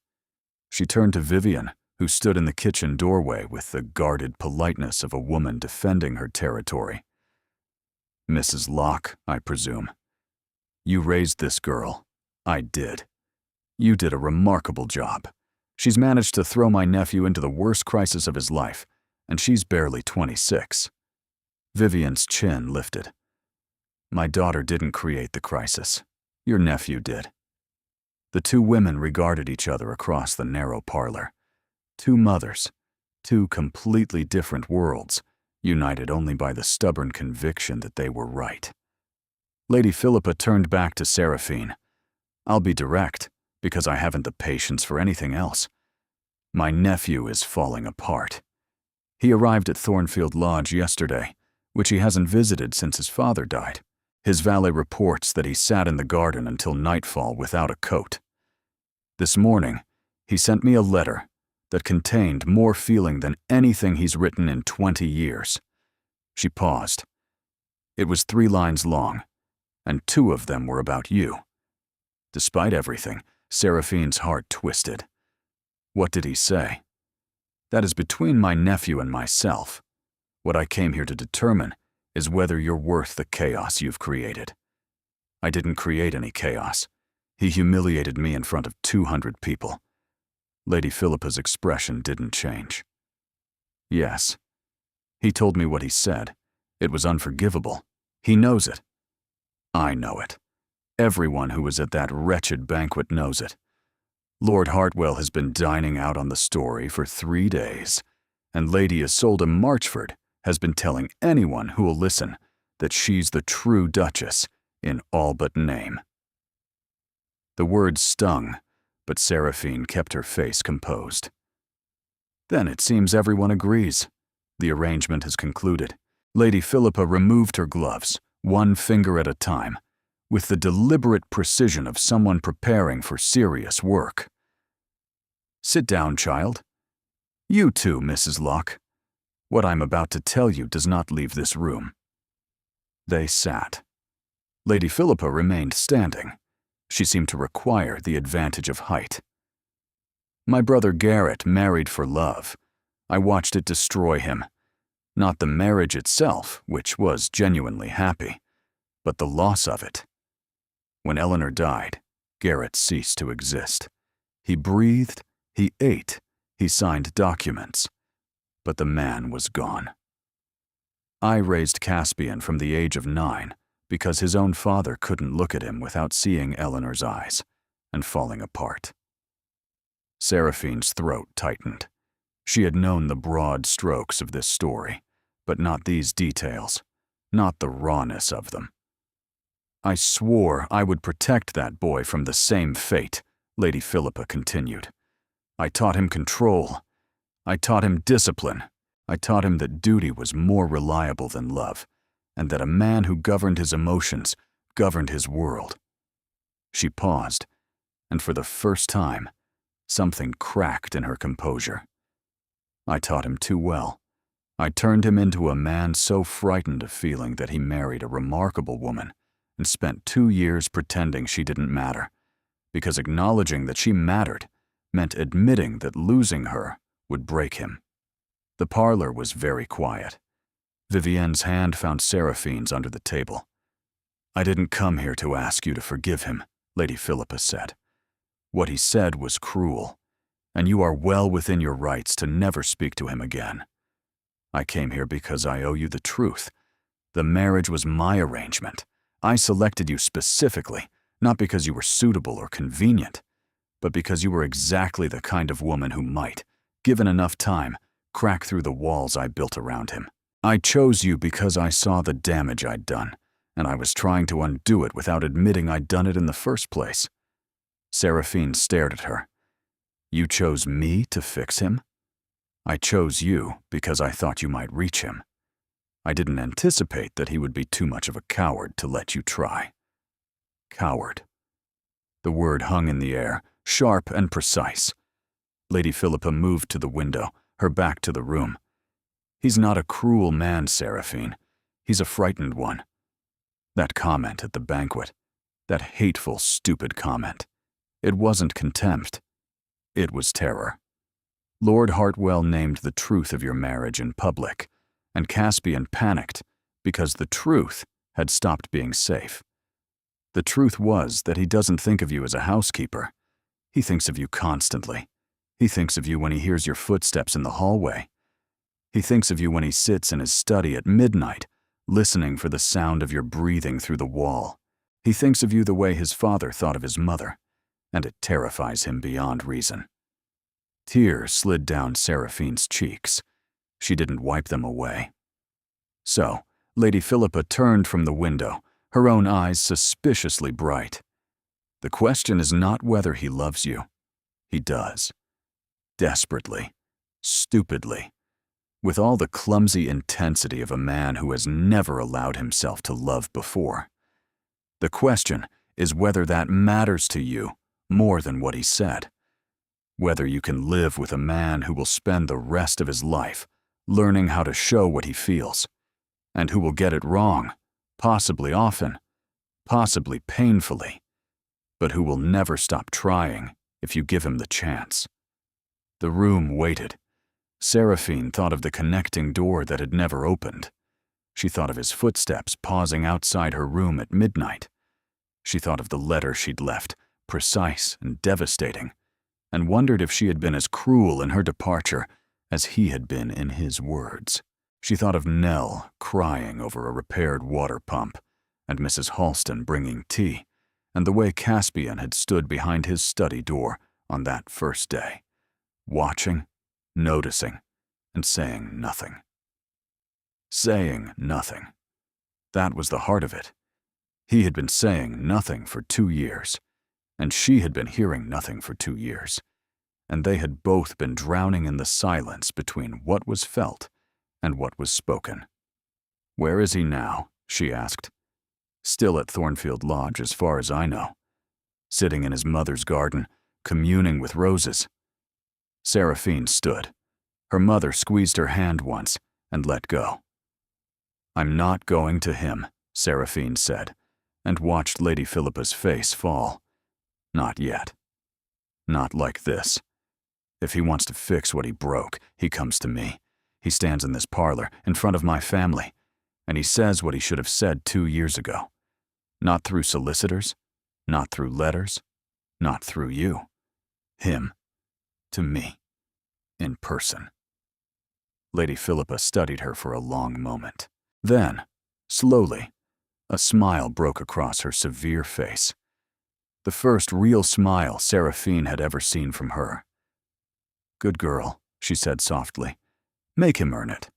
She turned to Vivian, who stood in the kitchen doorway with the guarded politeness of a woman defending her territory. "Mrs. Locke, I presume. You raised this girl. I did. You did a remarkable job. She's managed to throw my nephew into the worst crisis of his life, and she's barely 26. Vivian's chin lifted. "My daughter didn't create the crisis. Your nephew did." The two women regarded each other across the narrow parlor. Two mothers, two completely different worlds, united only by the stubborn conviction that they were right. Lady Philippa turned back to Seraphine. "I'll be direct, because I haven't the patience for anything else. My nephew is falling apart. He arrived at Thornfield Lodge yesterday, which he hasn't visited since his father died. His valet reports that he sat in the garden until nightfall without a coat. This morning, he sent me a letter that contained more feeling than anything he's written in 20 years. She paused. It was 3 lines long, and 2 of them were about you. Despite everything, Seraphine's heart twisted. What did he say? That is between my nephew and myself. What I came here to determine is whether you're worth the chaos you've created. I didn't create any chaos. He humiliated me in front of 200 people. Lady Philippa's expression didn't change. Yes. He told me what he said. It was unforgivable. He knows it. I know it. Everyone who was at that wretched banquet knows it. Lord Hartwell has been dining out on the story for 3 days, and Lady Isolde Marchford has been telling anyone who will listen that she's the true Duchess in all but name. The words stung, but Seraphine kept her face composed. Then it seems everyone agrees. The arrangement has concluded. Lady Philippa removed her gloves, 1 finger at a time, with the deliberate precision of someone preparing for serious work. Sit down, child. You too, Mrs. Locke. What I'm about to tell you does not leave this room. They sat. Lady Philippa remained standing. She seemed to require the advantage of height. My brother Garrett married for love. I watched it destroy him. Not the marriage itself, which was genuinely happy, but the loss of it. When Eleanor died, Garrett ceased to exist. He breathed, he ate, he signed documents, but the man was gone. I raised Caspian from the age of 9 because his own father couldn't look at him without seeing Eleanor's eyes and falling apart. Seraphine's throat tightened. She had known the broad strokes of this story, but not these details, not the rawness of them. "I swore I would protect that boy from the same fate," Lady Philippa continued. "I taught him control. I taught him discipline. I taught him that duty was more reliable than love, and that a man who governed his emotions governed his world." She paused, and for the first time, something cracked in her composure. "I taught him too well. I turned him into a man so frightened of feeling that he married a remarkable woman and spent 2 years pretending she didn't matter, because acknowledging that she mattered meant admitting that losing her would break him." The parlor was very quiet. Vivienne's hand found Seraphine's under the table. "I didn't come here to ask you to forgive him," Lady Philippa said. "What he said was cruel, and you are well within your rights to never speak to him again. I came here because I owe you the truth. The marriage was my arrangement. I selected you specifically, not because you were suitable or convenient, but because you were exactly the kind of woman who might, given enough time, crack through the walls I built around him. I chose you because I saw the damage I'd done, and I was trying to undo it without admitting I'd done it in the first place." Seraphine stared at her. "You chose me to fix him? I chose you because I thought you might reach him. I didn't anticipate that he would be too much of a coward to let you try." Coward. The word hung in the air, sharp and precise. Lady Philippa moved to the window, her back to the room. "He's not a cruel man, Seraphine. He's a frightened one." That comment at the banquet, that hateful, stupid comment, it wasn't contempt. It was terror. Lord Hartwell named the truth of your marriage in public, and Caspian panicked because the truth had stopped being safe. The truth was that he doesn't think of you as a housekeeper. He thinks of you constantly. He thinks of you when he hears your footsteps in the hallway. He thinks of you when he sits in his study at midnight, listening for the sound of your breathing through the wall. He thinks of you the way his father thought of his mother, and it terrifies him beyond reason." Tears slid down Seraphine's cheeks. She didn't wipe them away. So, Lady Philippa turned from the window, her own eyes suspiciously bright. "The question is not whether he loves you. He does. Desperately, stupidly, with all the clumsy intensity of a man who has never allowed himself to love before. The question is whether that matters to you more than what he said. Whether you can live with a man who will spend the rest of his life learning how to show what he feels, and who will get it wrong, possibly often, possibly painfully, but who will never stop trying if you give him the chance." The room waited. Seraphine thought of the connecting door that had never opened. She thought of his footsteps pausing outside her room at midnight. She thought of the letter she'd left, precise and devastating, and wondered if she had been as cruel in her departure as he had been in his words. She thought of Nell crying over a repaired water pump, and Mrs. Halston bringing tea, and the way Caspian had stood behind his study door on that first day, watching, noticing, and saying nothing. Saying nothing. That was the heart of it. He had been saying nothing for 2 years, and she had been hearing nothing for 2 years, and they had both been drowning in the silence between what was felt and what was spoken. "Where is he now?" she asked. "Still at Thornfield Lodge, as far as I know. Sitting in his mother's garden, communing with roses." Seraphine stood. Her mother squeezed her hand once and let go. "I'm not going to him," Seraphine said, and watched Lady Philippa's face fall. "Not yet. Not like this. If he wants to fix what he broke, he comes to me. He stands in this parlor, in front of my family, and he says what he should have said 2 years ago. Not through solicitors, not through letters, not through you. Him. To me. In person." Lady Philippa studied her for a long moment. Then, slowly, a smile broke across her severe face. The first real smile Seraphine had ever seen from her. "Good girl," she said softly. Make him earn it.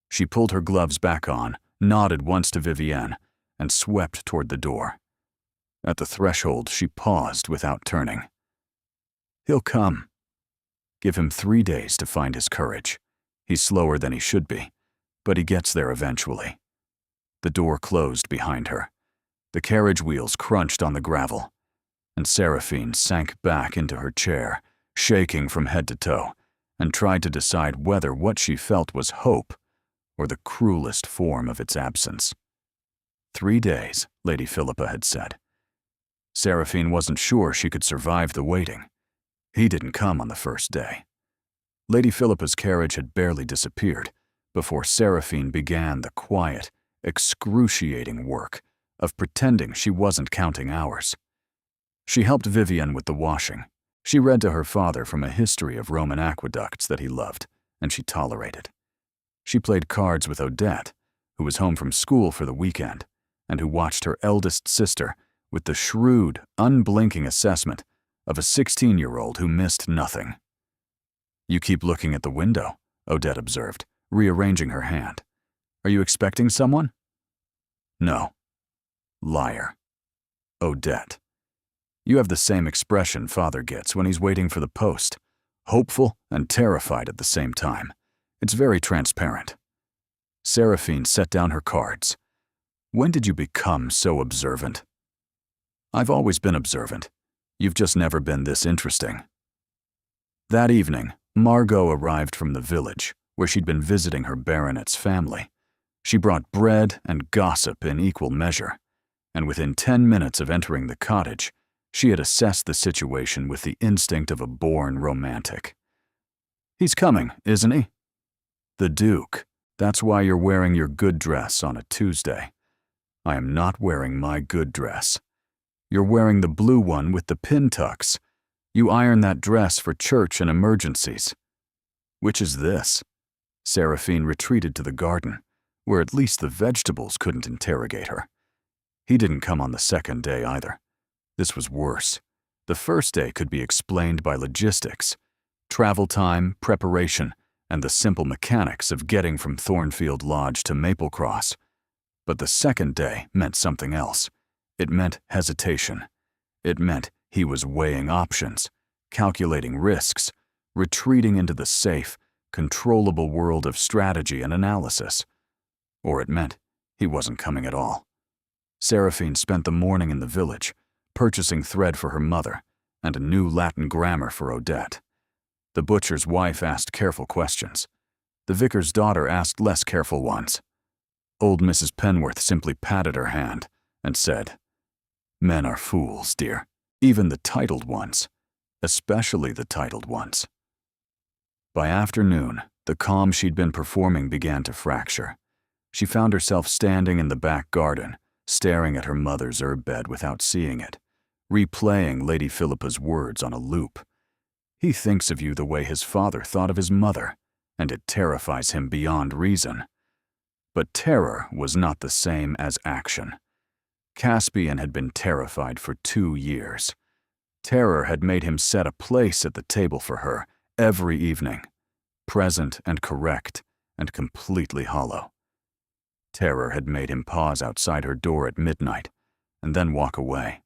She pulled her gloves back on, nodded once to Vivienne, and swept toward the door. At the threshold, she paused without turning. He'll come. Give him 3 days to find his courage. He's slower than he should be, but he gets there eventually. The door closed behind her. The carriage wheels crunched on the gravel, and Seraphine sank back into her chair, shaking from head to toe, and tried to decide whether what she felt was hope or the cruelest form of its absence. 3 days, Lady Philippa had said. Seraphine wasn't sure she could survive the waiting. He didn't come on the first day. Lady Philippa's carriage had barely disappeared before Seraphine began the quiet, excruciating work of pretending she wasn't counting hours. She helped Vivienne with the washing. She read to her father from a history of Roman aqueducts that he loved and she tolerated. She played cards with Odette, who was home from school for the weekend and who watched her eldest sister with the shrewd, unblinking assessment of a 16-year-old who missed nothing. You keep looking at the window, Odette observed, rearranging her hand. Are you expecting someone? No. Liar. Odette. You have the same expression Father gets when he's waiting for the post, hopeful and terrified at the same time. It's very transparent. Seraphine set down her cards. When did you become so observant? I've always been observant. You've just never been this interesting. That evening, Margot arrived from the village, where she'd been visiting her baronet's family. She brought bread and gossip in equal measure, and within 10 minutes of entering the cottage, she had assessed the situation with the instinct of a born romantic. He's coming, isn't he? The Duke. That's why you're wearing your good dress on a Tuesday. I am not wearing my good dress. You're wearing the blue one with the pin tucks. You iron that dress for church and emergencies. Which is this? Seraphine retreated to the garden, where at least the vegetables couldn't interrogate her. He didn't come on the second day either. This was worse. The first day could be explained by logistics, travel time, preparation, and the simple mechanics of getting from Thornfield Lodge to Maplecross. But the second day meant something else. It meant hesitation. It meant he was weighing options, calculating risks, retreating into the safe, controllable world of strategy and analysis. Or it meant he wasn't coming at all. Seraphine spent the morning in the village, purchasing thread for her mother and a new Latin grammar for Odette. The butcher's wife asked careful questions. The vicar's daughter asked less careful ones. Old Mrs. Penworth simply patted her hand and said, Men are fools, dear, even the titled ones, especially the titled ones. By afternoon, the calm she'd been performing began to fracture. She found herself standing in the back garden, staring at her mother's herb bed without seeing it, replaying Lady Philippa's words on a loop. He thinks of you the way his father thought of his mother, and it terrifies him beyond reason. But terror was not the same as action. Caspian had been terrified for 2 years. Terror had made him set a place at the table for her every evening, present and correct and completely hollow. Terror had made him pause outside her door at midnight and then walk away.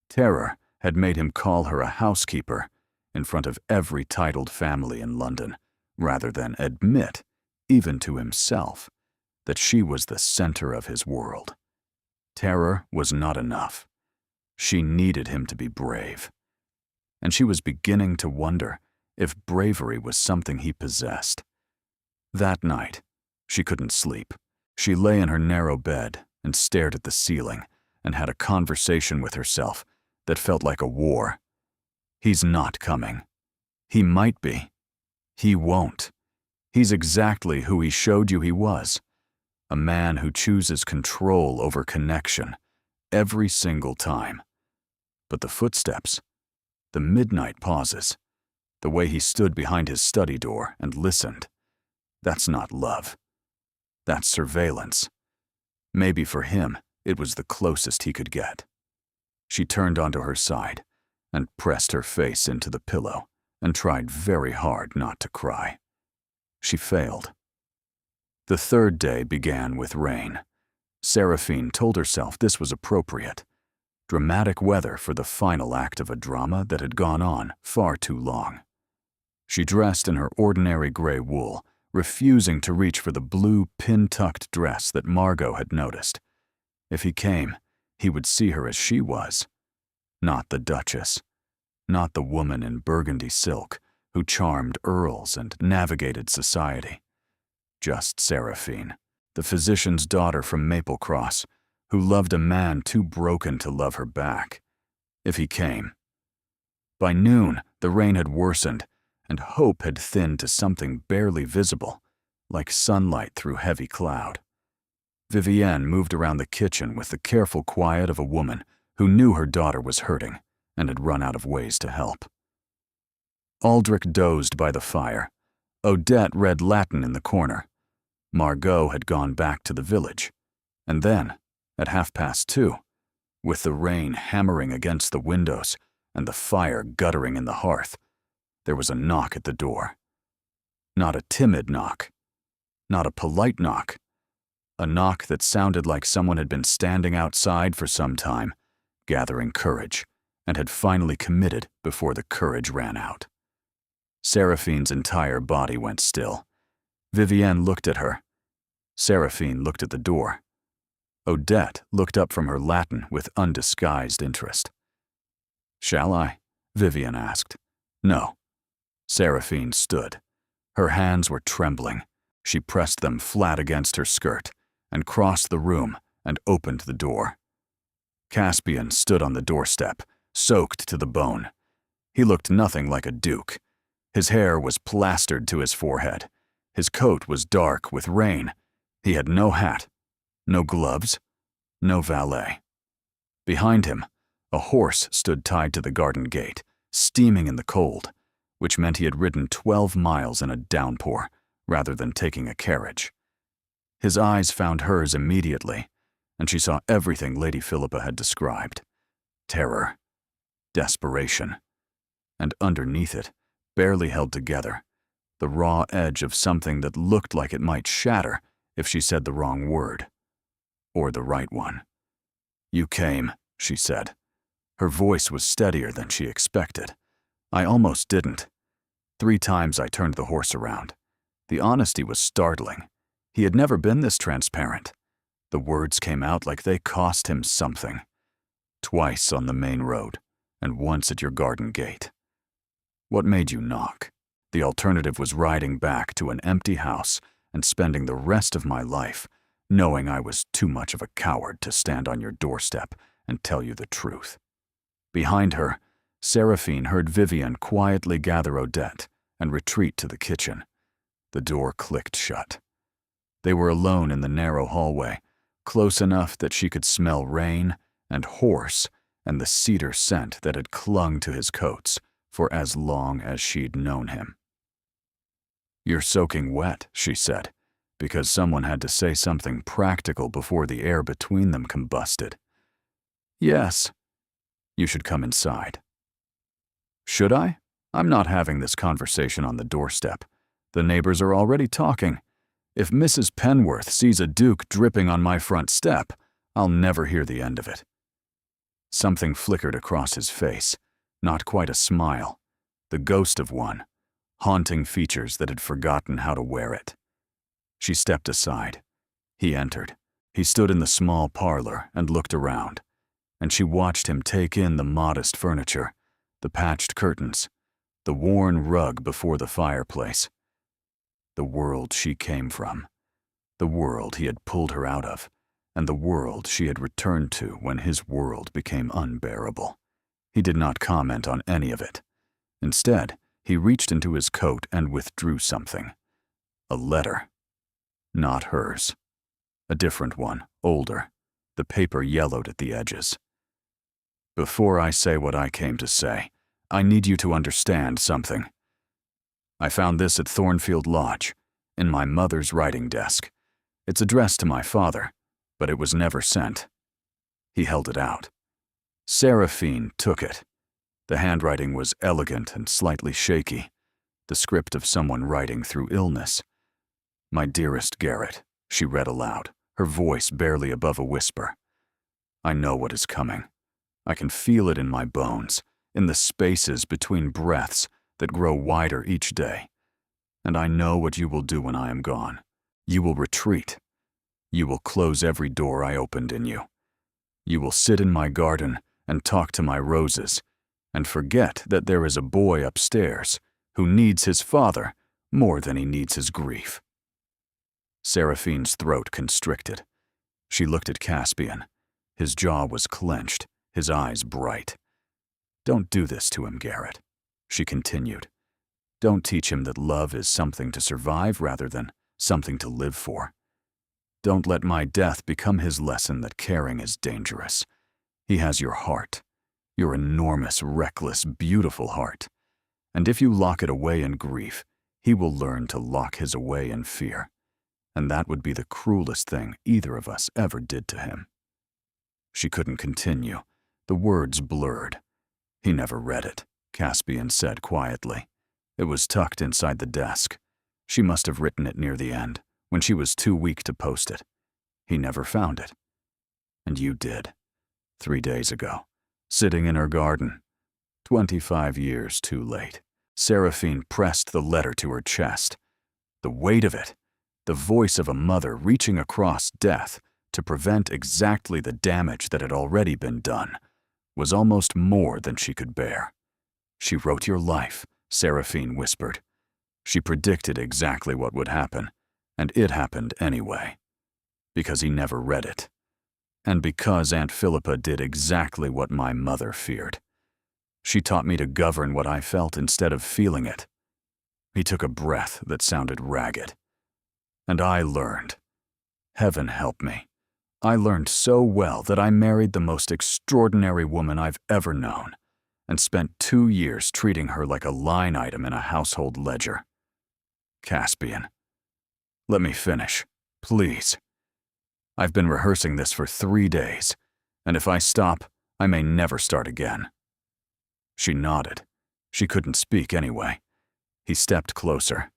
Terror had made him call her a housekeeper in front of every titled family in London, rather than admit, even to himself, that she was the center of his world. Terror was not enough. She needed him to be brave. And she was beginning to wonder if bravery was something he possessed. That night, she couldn't sleep. She lay in her narrow bed and stared at the ceiling and had a conversation with herself that felt like a war. He's not coming. He might be. He won't. He's exactly who he showed you he was. A man who chooses control over connection every single time. But the footsteps, the midnight pauses, the way he stood behind his study door and listened, that's not love. That's surveillance. Maybe for him, it was the closest he could get. She turned onto her side and pressed her face into the pillow and tried very hard not to cry. She failed. The third day began with rain. Seraphine told herself this was appropriate. Dramatic weather for the final act of a drama that had gone on far too long. She dressed in her ordinary gray wool, refusing to reach for the blue pin-tucked dress that Margot had noticed. If he came, he would see her as she was. Not the Duchess. Not the woman in burgundy silk who charmed earls and navigated society. Just Seraphine, the physician's daughter from Maple Cross, who loved a man too broken to love her back. If he came. By noon, the rain had worsened, and hope had thinned to something barely visible, like sunlight through heavy cloud. Vivienne moved around the kitchen with the careful quiet of a woman who knew her daughter was hurting and had run out of ways to help. Aldrich dozed by the fire. Odette read Latin in the corner. Margot had gone back to the village. And then, at 2:30, with the rain hammering against the windows and the fire guttering in the hearth, there was a knock at the door. Not a timid knock. Not a polite knock. A knock that sounded like someone had been standing outside for some time, gathering courage, and had finally committed before the courage ran out. Seraphine's entire body went still. Vivienne looked at her. Seraphine looked at the door. Odette looked up from her Latin with undisguised interest. "Shall I?" Vivienne asked. "No." Seraphine stood. Her hands were trembling. She pressed them flat against her skirt and crossed the room and opened the door. Caspian stood on the doorstep, soaked to the bone. He looked nothing like a duke. His hair was plastered to his forehead. His coat was dark with rain. He had no hat, no gloves, no valet. Behind him, a horse stood tied to the garden gate, steaming in the cold, which meant he had ridden 12 miles in a downpour rather than taking a carriage. His eyes found hers immediately, and she saw everything Lady Philippa had described. Terror, desperation, and underneath it, barely held together, the raw edge of something that looked like it might shatter if she said the wrong word. Or the right one. "You came," she said. Her voice was steadier than she expected. "I almost didn't. 3 times I turned the horse around. The honesty was startling. He had never been this transparent. The words came out like they cost him something. Twice on the main road, and once at your garden gate. What made you knock? The alternative was riding back to an empty house and spending the rest of my life knowing I was too much of a coward to stand on your doorstep and tell you the truth." Behind her, Seraphine heard Vivienne quietly gather Odette and retreat to the kitchen. The door clicked shut. They were alone in the narrow hallway, close enough that she could smell rain and horse and the cedar scent that had clung to his coats for as long as she'd known him. "You're soaking wet," she said, because someone had to say something practical before the air between them combusted. "Yes." "You should come inside." "Should I? I'm not having this conversation on the doorstep. The neighbors are already talking. If Mrs. Penworth sees a duke dripping on my front step, I'll never hear the end of it." Something flickered across his face, not quite a smile, the ghost of one, haunting features that had forgotten how to wear it. She stepped aside. He entered. He stood in the small parlor and looked around, and she watched him take in the modest furniture, the patched curtains, the worn rug before the fireplace. The world she came from, the world he had pulled her out of, and the world she had returned to when his world became unbearable. He did not comment on any of it. Instead, he reached into his coat and withdrew something. A letter. Not hers. A different one, older, the paper yellowed at the edges. "Before I say what I came to say, I need you to understand something. I found this at Thornfield Lodge, in my mother's writing desk. It's addressed to my father, but it was never sent." He held it out. Seraphine took it. The handwriting was elegant and slightly shaky, the script of someone writing through illness. "My dearest Garrett," she read aloud, her voice barely above a whisper. "I know what is coming. I can feel it in my bones, in the spaces between breaths that grow wider each day. And I know what you will do when I am gone. You will retreat. You will close every door I opened in you. You will sit in my garden and talk to my roses, and forget that there is a boy upstairs who needs his father more than he needs his grief." Seraphine's throat constricted. She looked at Caspian. His jaw was clenched, his eyes bright. "Don't do this to him, Garrett," she continued. "Don't teach him that love is something to survive rather than something to live for. Don't let my death become his lesson that caring is dangerous. He has your heart, your enormous, reckless, beautiful heart. And if you lock it away in grief, he will learn to lock his away in fear. And that would be the cruelest thing either of us ever did to him." She couldn't continue. The words blurred. "He never read it," Caspian said quietly. "It was tucked inside the desk. She must have written it near the end, when she was too weak to post it. He never found it. And you did. 3 days ago, sitting in her garden. 25 years too late." Seraphine pressed the letter to her chest. The weight of it, the voice of a mother reaching across death to prevent exactly the damage that had already been done, was almost more than she could bear. "She wrote your life," Seraphine whispered. "She predicted exactly what would happen, and it happened anyway. Because he never read it. And because Aunt Philippa did exactly what my mother feared. She taught me to govern what I felt instead of feeling it." He took a breath that sounded ragged. "And I learned. Heaven help me. I learned so well that I married the most extraordinary woman I've ever known, and spent 2 years treating her like a line item in a household ledger. Caspian, let me finish, please. I've been rehearsing this for 3 days, and if I stop, I may never start again." She nodded. She couldn't speak anyway. He stepped closer.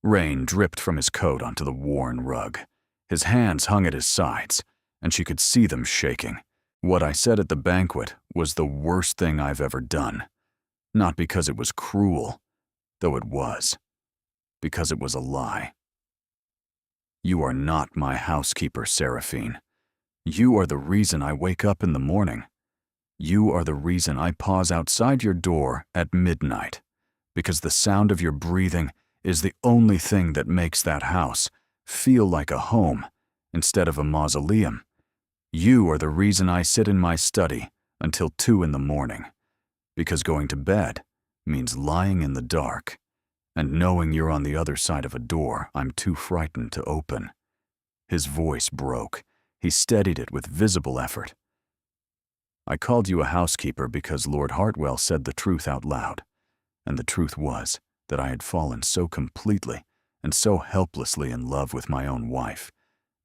Rain dripped from his coat onto the worn rug. His hands hung at his sides, and she could see them shaking. "What I said at the banquet was the worst thing I've ever done. Not because it was cruel, though it was. Because it was a lie. You are not my housekeeper, Seraphine. You are the reason I wake up in the morning. You are the reason I pause outside your door at midnight, because the sound of your breathing is the only thing that makes that house feel like a home instead of a mausoleum. You are the reason I sit in my study until 2 in the morning, because going to bed means lying in the dark and knowing you're on the other side of a door I'm too frightened to open." His voice broke. He steadied it with visible effort. "I called you a housekeeper because Lord Hartwell said the truth out loud, and the truth was that I had fallen so completely and so helplessly in love with my own wife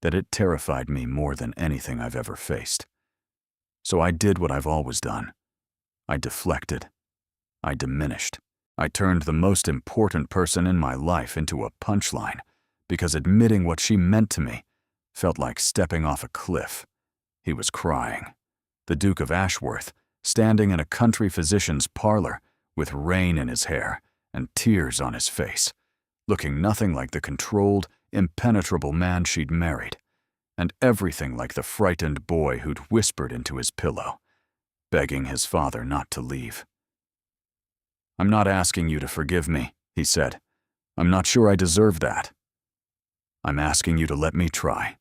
that it terrified me more than anything I've ever faced. So I did what I've always done. I deflected. I diminished. I turned the most important person in my life into a punchline because admitting what she meant to me felt like stepping off a cliff." He was crying. The Duke of Ashworth, standing in a country physician's parlor with rain in his hair and tears on his face, looking nothing like the controlled, impenetrable man she'd married, and everything like the frightened boy who'd whispered into his pillow, begging his father not to leave. "I'm not asking you to forgive me," he said. "I'm not sure I deserve that. I'm asking you to let me try,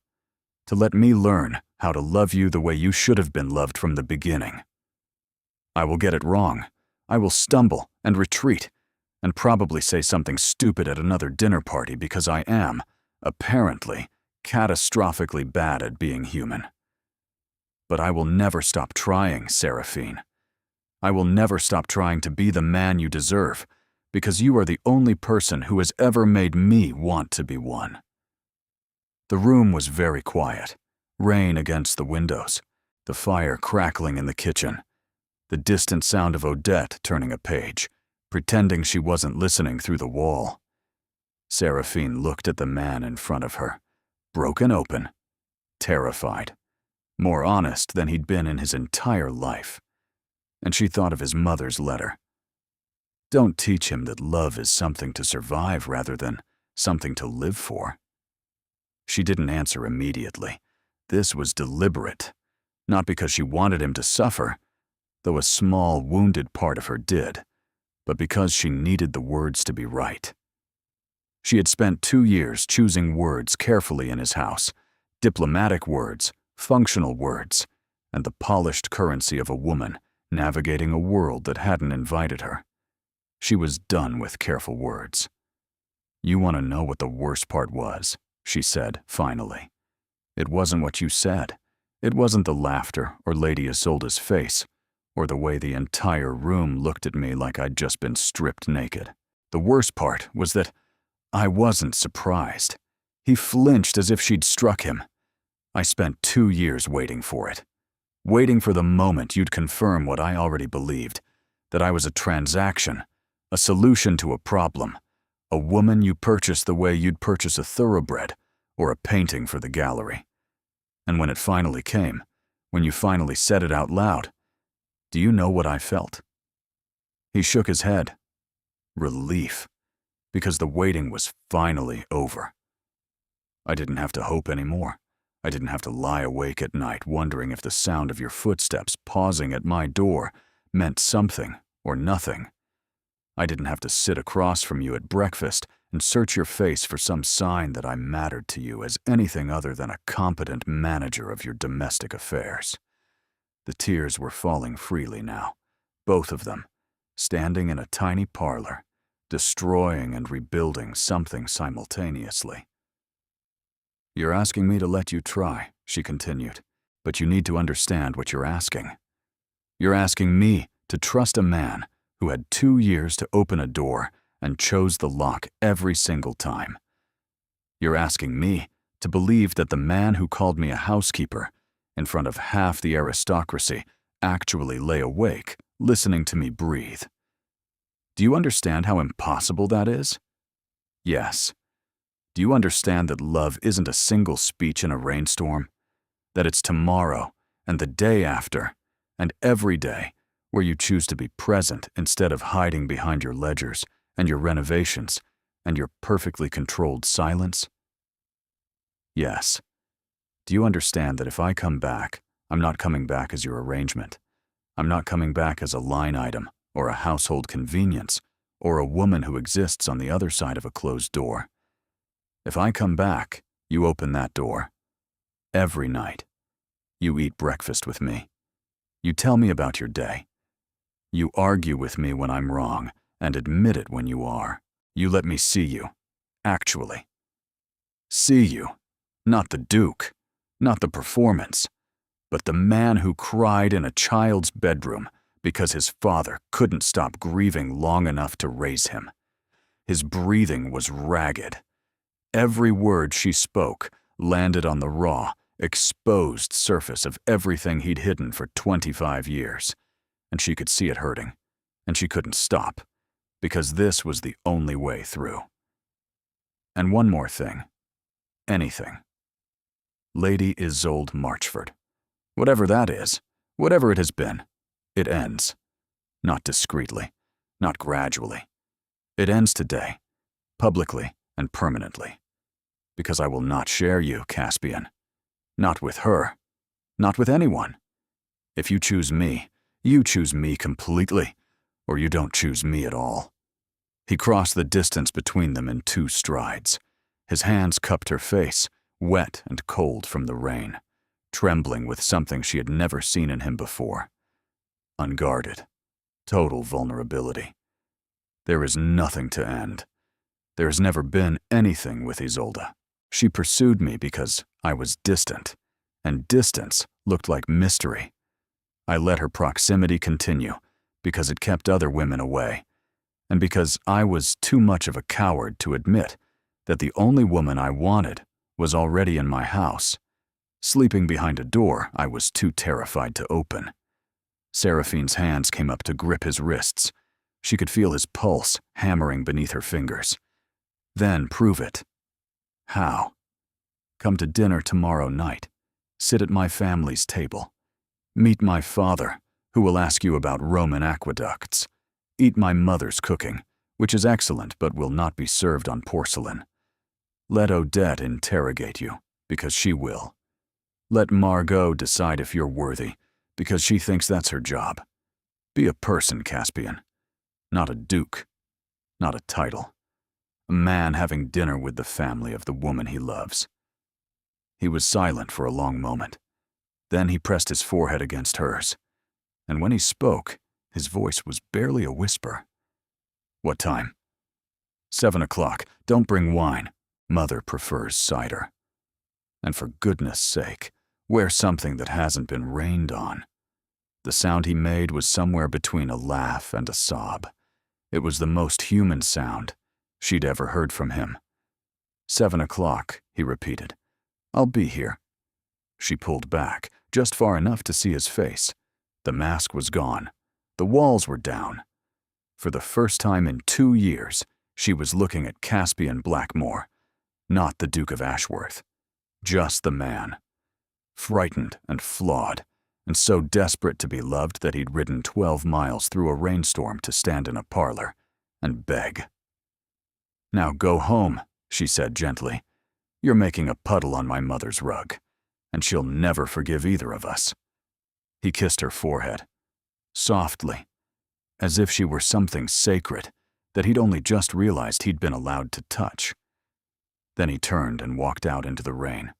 to let me learn how to love you the way you should have been loved from the beginning. I will get it wrong. I will stumble and retreat, and probably say something stupid at another dinner party because I am, apparently, catastrophically bad at being human. But I will never stop trying, Seraphine. I will never stop trying to be the man you deserve, because you are the only person who has ever made me want to be one." The room was very quiet, rain against the windows, the fire crackling in the kitchen. the distant sound of Odette turning a page, pretending she wasn't listening through the wall. Seraphine looked at the man in front of her, broken open, terrified, more honest than he'd been in his entire life. And she thought of his mother's letter. Don't teach him that love is something to survive rather than something to live for. She didn't answer immediately. This was deliberate, not because she wanted him to suffer, though a small, wounded part of her did, but because she needed the words to be right. She had spent 2 years choosing words carefully in his house, diplomatic words, functional words, and the polished currency of a woman navigating a world that hadn't invited her. She was done with careful words. You want to know what the worst part was, she said, finally. It wasn't what you said. It wasn't the laughter or Lady Isolde's face, or the way the entire room looked at me like I'd just been stripped naked. The worst part was that I wasn't surprised. He flinched as if she'd struck him. I spent 2 years waiting for it. Waiting for the moment you'd confirm what I already believed, that I was a transaction, a solution to a problem, a woman you purchase the way you'd purchase a thoroughbred or a painting for the gallery. And when it finally came, when you finally said it out loud, do you know what I felt? He shook his head. Relief, because the waiting was finally over. I didn't have to hope anymore. I didn't have to lie awake at night wondering if the sound of your footsteps pausing at my door meant something or nothing. I didn't have to sit across from you at breakfast and search your face for some sign that I mattered to you as anything other than a competent manager of your domestic affairs. The tears were falling freely now, both of them, standing in a tiny parlor, destroying and rebuilding something simultaneously. You're asking me to let you try, she continued, but you need to understand what you're asking. You're asking me to trust a man who had 2 years to open a door and chose the lock every single time. You're asking me to believe that the man who called me a housekeeper in front of half the aristocracy actually lay awake, listening to me breathe. Do you understand how impossible that is? Yes. Do you understand that love isn't a single speech in a rainstorm? That it's tomorrow and the day after and every day where you choose to be present instead of hiding behind your ledgers and your renovations and your perfectly controlled silence? Yes. Do you understand that if I come back, I'm not coming back as your arrangement? I'm not coming back as a line item or a household convenience or a woman who exists on the other side of a closed door. If I come back, you open that door. Every night. You eat breakfast with me. You tell me about your day. You argue with me when I'm wrong and admit it when you are. You let me see you. Actually. See you. Not the Duke. Not the performance. But the man who cried in a child's bedroom because his father couldn't stop grieving long enough to raise him. His breathing was ragged. Every word she spoke landed on the raw, exposed surface of everything he'd hidden for 25 years. And she could see it hurting, and she couldn't stop, because this was the only way through. And one more thing. Anything. Lady Isolde Marchford. Whatever that is, whatever it has been, it ends. Not discreetly, not gradually. It ends today, publicly and permanently. Because I will not share you, Caspian. Not with her. Not with anyone. If you choose me completely, or you don't choose me at all. He crossed the distance between them in 2 strides. His hands cupped her face, wet and cold from the rain, trembling with something she had never seen in him before. Unguarded. Total vulnerability. There is nothing to end. There has never been anything with Isolde. She pursued me because I was distant, and distance looked like mystery. I let her proximity continue because it kept other women away, and because I was too much of a coward to admit that the only woman I wanted was already in my house, sleeping behind a door I was too terrified to open. Seraphine's hands came up to grip his wrists. She could feel his pulse hammering beneath her fingers. Then prove it. How? Come to dinner tomorrow night. Sit at my family's table. Meet my father, who will ask you about Roman aqueducts. Eat my mother's cooking, which is excellent but will not be served on porcelain. Let Odette interrogate you, because she will. Let Margot decide if you're worthy, because she thinks that's her job. Be a person, Caspian. Not a duke. Not a title. A man having dinner with the family of the woman he loves. He was silent for a long moment. Then he pressed his forehead against hers. And when he spoke, his voice was barely a whisper. What time? 7 o'clock. Don't bring wine. Mother prefers cider. And for goodness sake, wear something that hasn't been rained on. The sound he made was somewhere between a laugh and a sob. It was the most human sound she'd ever heard from him. 7 o'clock, he repeated. I'll be here. She pulled back, just far enough to see his face. The mask was gone. The walls were down. For the first time in 2 years, she was looking at Caspian Blackmore, not the Duke of Ashworth. Just the man. Frightened and flawed, and so desperate to be loved that he'd ridden 12 miles through a rainstorm to stand in a parlor and beg. Now go home, she said gently. You're making a puddle on my mother's rug, and she'll never forgive either of us. He kissed her forehead, softly, as if she were something sacred that he'd only just realized he'd been allowed to touch. Then he turned and walked out into the rain.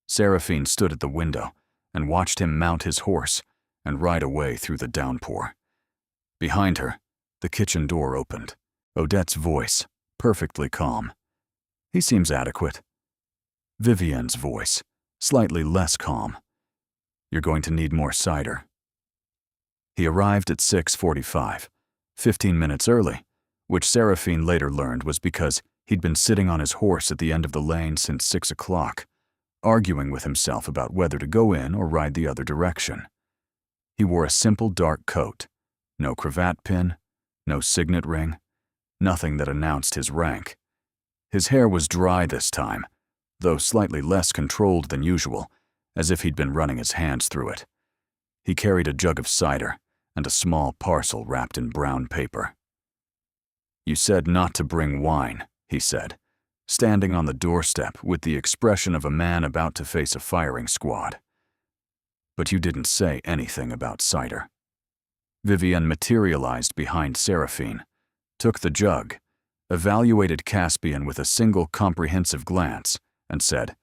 Seraphine stood at the window and watched him mount his horse and ride away through the downpour. Behind her, the kitchen door opened. Odette's voice, perfectly calm. He seems adequate. Vivienne's voice, slightly less calm. You're going to need more cider. He arrived at 6:45, 15 minutes early, which Seraphine later learned was because he'd been sitting on his horse at the end of the lane since 6 o'clock, arguing with himself about whether to go in or ride the other direction. He wore a simple dark coat, no cravat pin, no signet ring, nothing that announced his rank. His hair was dry this time, though slightly less controlled than usual, as if he'd been running his hands through it. He carried a jug of cider and a small parcel wrapped in brown paper. You said not to bring wine, he said, standing on the doorstep with the expression of a man about to face a firing squad. But you didn't say anything about cider. Vivienne materialized behind Seraphine, took the jug, evaluated Caspian with a single comprehensive glance, and said,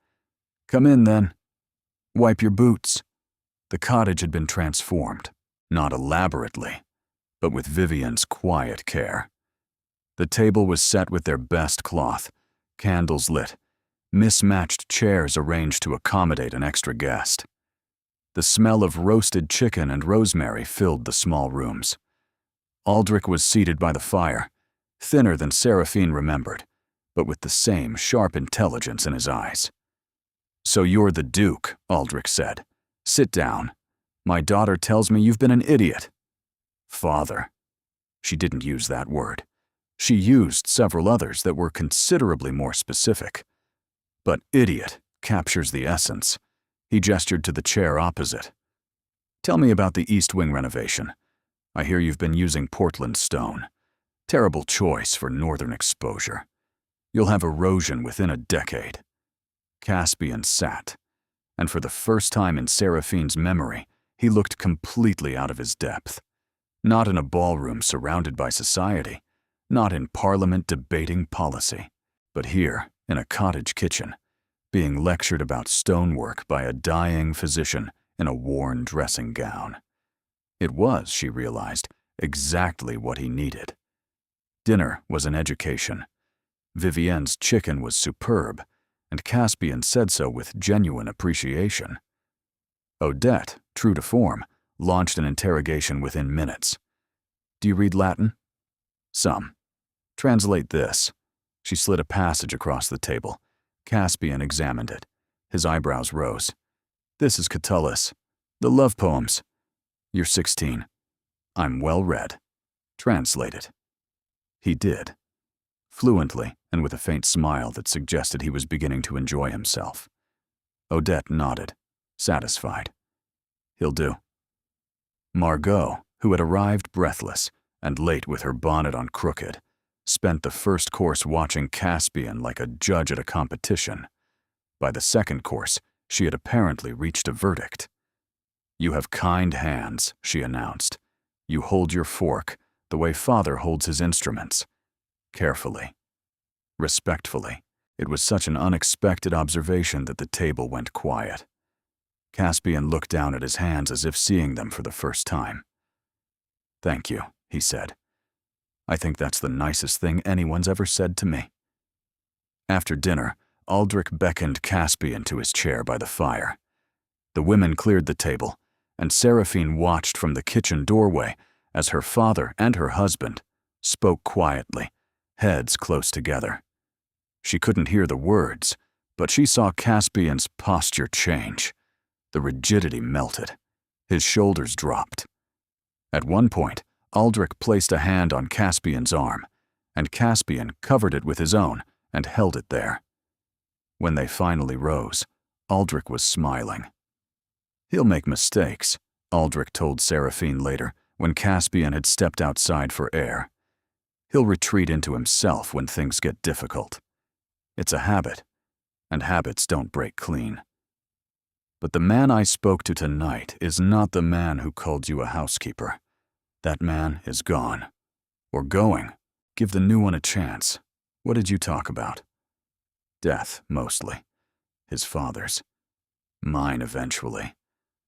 Come in, then. Wipe your boots. The cottage had been transformed, not elaborately, but with Vivienne's quiet care. The table was set with their best cloth, candles lit, mismatched chairs arranged to accommodate an extra guest. The smell of roasted chicken and rosemary filled the small rooms. Aldrich was seated by the fire, thinner than Seraphine remembered, but with the same sharp intelligence in his eyes. So you're the Duke, Aldrich said. Sit down. My daughter tells me you've been an idiot. Father. She didn't use that word. She used several others that were considerably more specific. But idiot captures the essence. He gestured to the chair opposite. Tell me about the East Wing renovation. I hear you've been using Portland stone. Terrible choice for northern exposure. You'll have erosion within a decade. Caspian sat, and for the first time in Seraphine's memory, he looked completely out of his depth. Not in a ballroom surrounded by society, not in Parliament debating policy, but here, in a cottage kitchen, being lectured about stonework by a dying physician in a worn dressing gown. It was, she realized, exactly what he needed. Dinner was an education. Vivienne's chicken was superb, and Caspian said so with genuine appreciation. Odette, true to form, launched an interrogation within minutes. Do you read Latin? Some. Translate this. She slid a passage across the table. Caspian examined it. His eyebrows rose. This is Catullus. The love poems. You're 16. I'm well read. Translate it. He did, fluently and with a faint smile that suggested he was beginning to enjoy himself. Odette nodded, satisfied. He'll do. Margot, who had arrived breathless and late with her bonnet on crooked, spent the first course watching Caspian like a judge at a competition. By the second course, she had apparently reached a verdict. You have kind hands, she announced. You hold your fork the way father holds his instruments. Carefully. Respectfully. It was such an unexpected observation that the table went quiet. Caspian looked down at his hands as if seeing them for the first time. Thank you, he said. I think that's the nicest thing anyone's ever said to me. After dinner, Aldrich beckoned Caspian to his chair by the fire. The women cleared the table, and Seraphine watched from the kitchen doorway as her father and her husband spoke quietly, heads close together. She couldn't hear the words, but she saw Caspian's posture change. The rigidity melted. His shoulders dropped. At one point, Aldrich placed a hand on Caspian's arm, and Caspian covered it with his own and held it there. When they finally rose, Aldrich was smiling. He'll make mistakes, Aldrich told Seraphine later when Caspian had stepped outside for air. He'll retreat into himself when things get difficult. It's a habit, and habits don't break clean. But the man I spoke to tonight is not the man who called you a housekeeper. That man is gone. Or going. Give the new one a chance. What did you talk about? Death, mostly. His father's. Mine, eventually.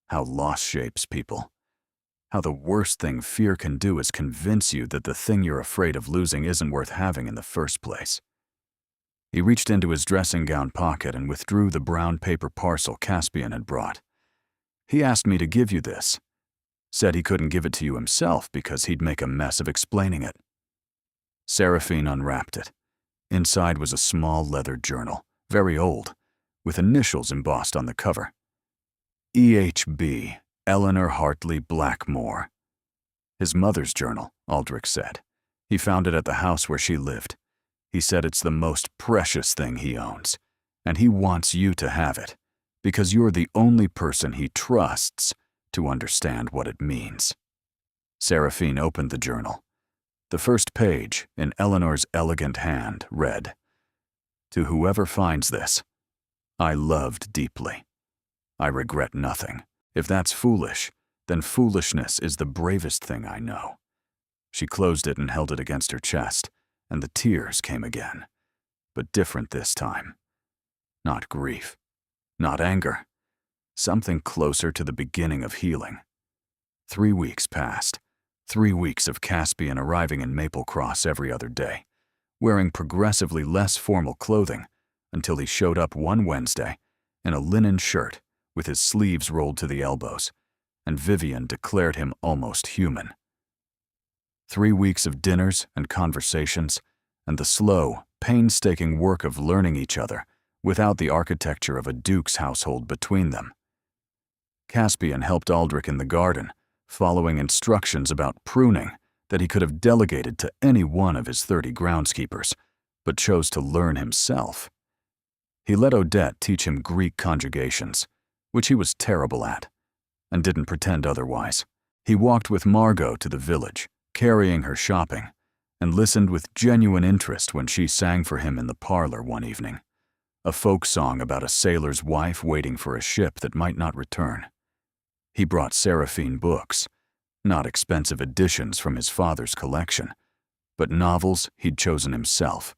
How loss shapes people. How the worst thing fear can do is convince you that the thing you're afraid of losing isn't worth having in the first place. He reached into his dressing gown pocket and withdrew the brown paper parcel Caspian had brought. He asked me to give you this. Said he couldn't give it to you himself because he'd make a mess of explaining it. Seraphine unwrapped it. Inside was a small leather journal, very old, with initials embossed on the cover. E.H.B. Eleanor Hartley Blackmore. His mother's journal, Aldrich said. He found it at the house where she lived. He said it's the most precious thing he owns, and he wants you to have it, because you're the only person he trusts to understand what it means. Seraphine opened the journal. The first page, in Eleanor's elegant hand, read, To whoever finds this, I loved deeply. I regret nothing. If that's foolish, then foolishness is the bravest thing I know. She closed it and held it against her chest, and the tears came again, but different this time. Not grief, not anger, something closer to the beginning of healing. 3 weeks passed. 3 weeks of Caspian arriving in Maple Cross every other day, wearing progressively less formal clothing until he showed up one Wednesday in a linen shirt with his sleeves rolled to the elbows, and Vivian declared him almost human. 3 weeks of dinners and conversations, and the slow, painstaking work of learning each other without the architecture of a duke's household between them. Caspian helped Aldrich in the garden, following instructions about pruning that he could have delegated to any one of his 30 groundskeepers, but chose to learn himself. He let Odette teach him Greek conjugations, which he was terrible at, and didn't pretend otherwise. He walked with Margot to the village, carrying her shopping, and listened with genuine interest when she sang for him in the parlor one evening, a folk song about a sailor's wife waiting for a ship that might not return. He brought Seraphine books, not expensive editions from his father's collection, but novels he'd chosen himself,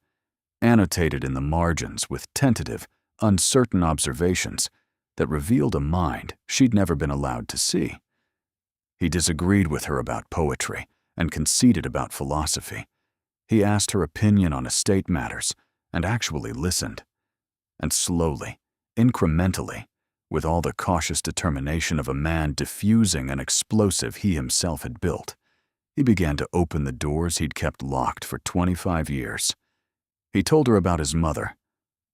annotated in the margins with tentative, uncertain observations that revealed a mind she'd never been allowed to see. He disagreed with her about poetry and conceded about philosophy. He asked her opinion on estate matters and actually listened. And slowly, incrementally, with all the cautious determination of a man diffusing an explosive he himself had built, he began to open the doors he'd kept locked for 25 years. He told her about his mother,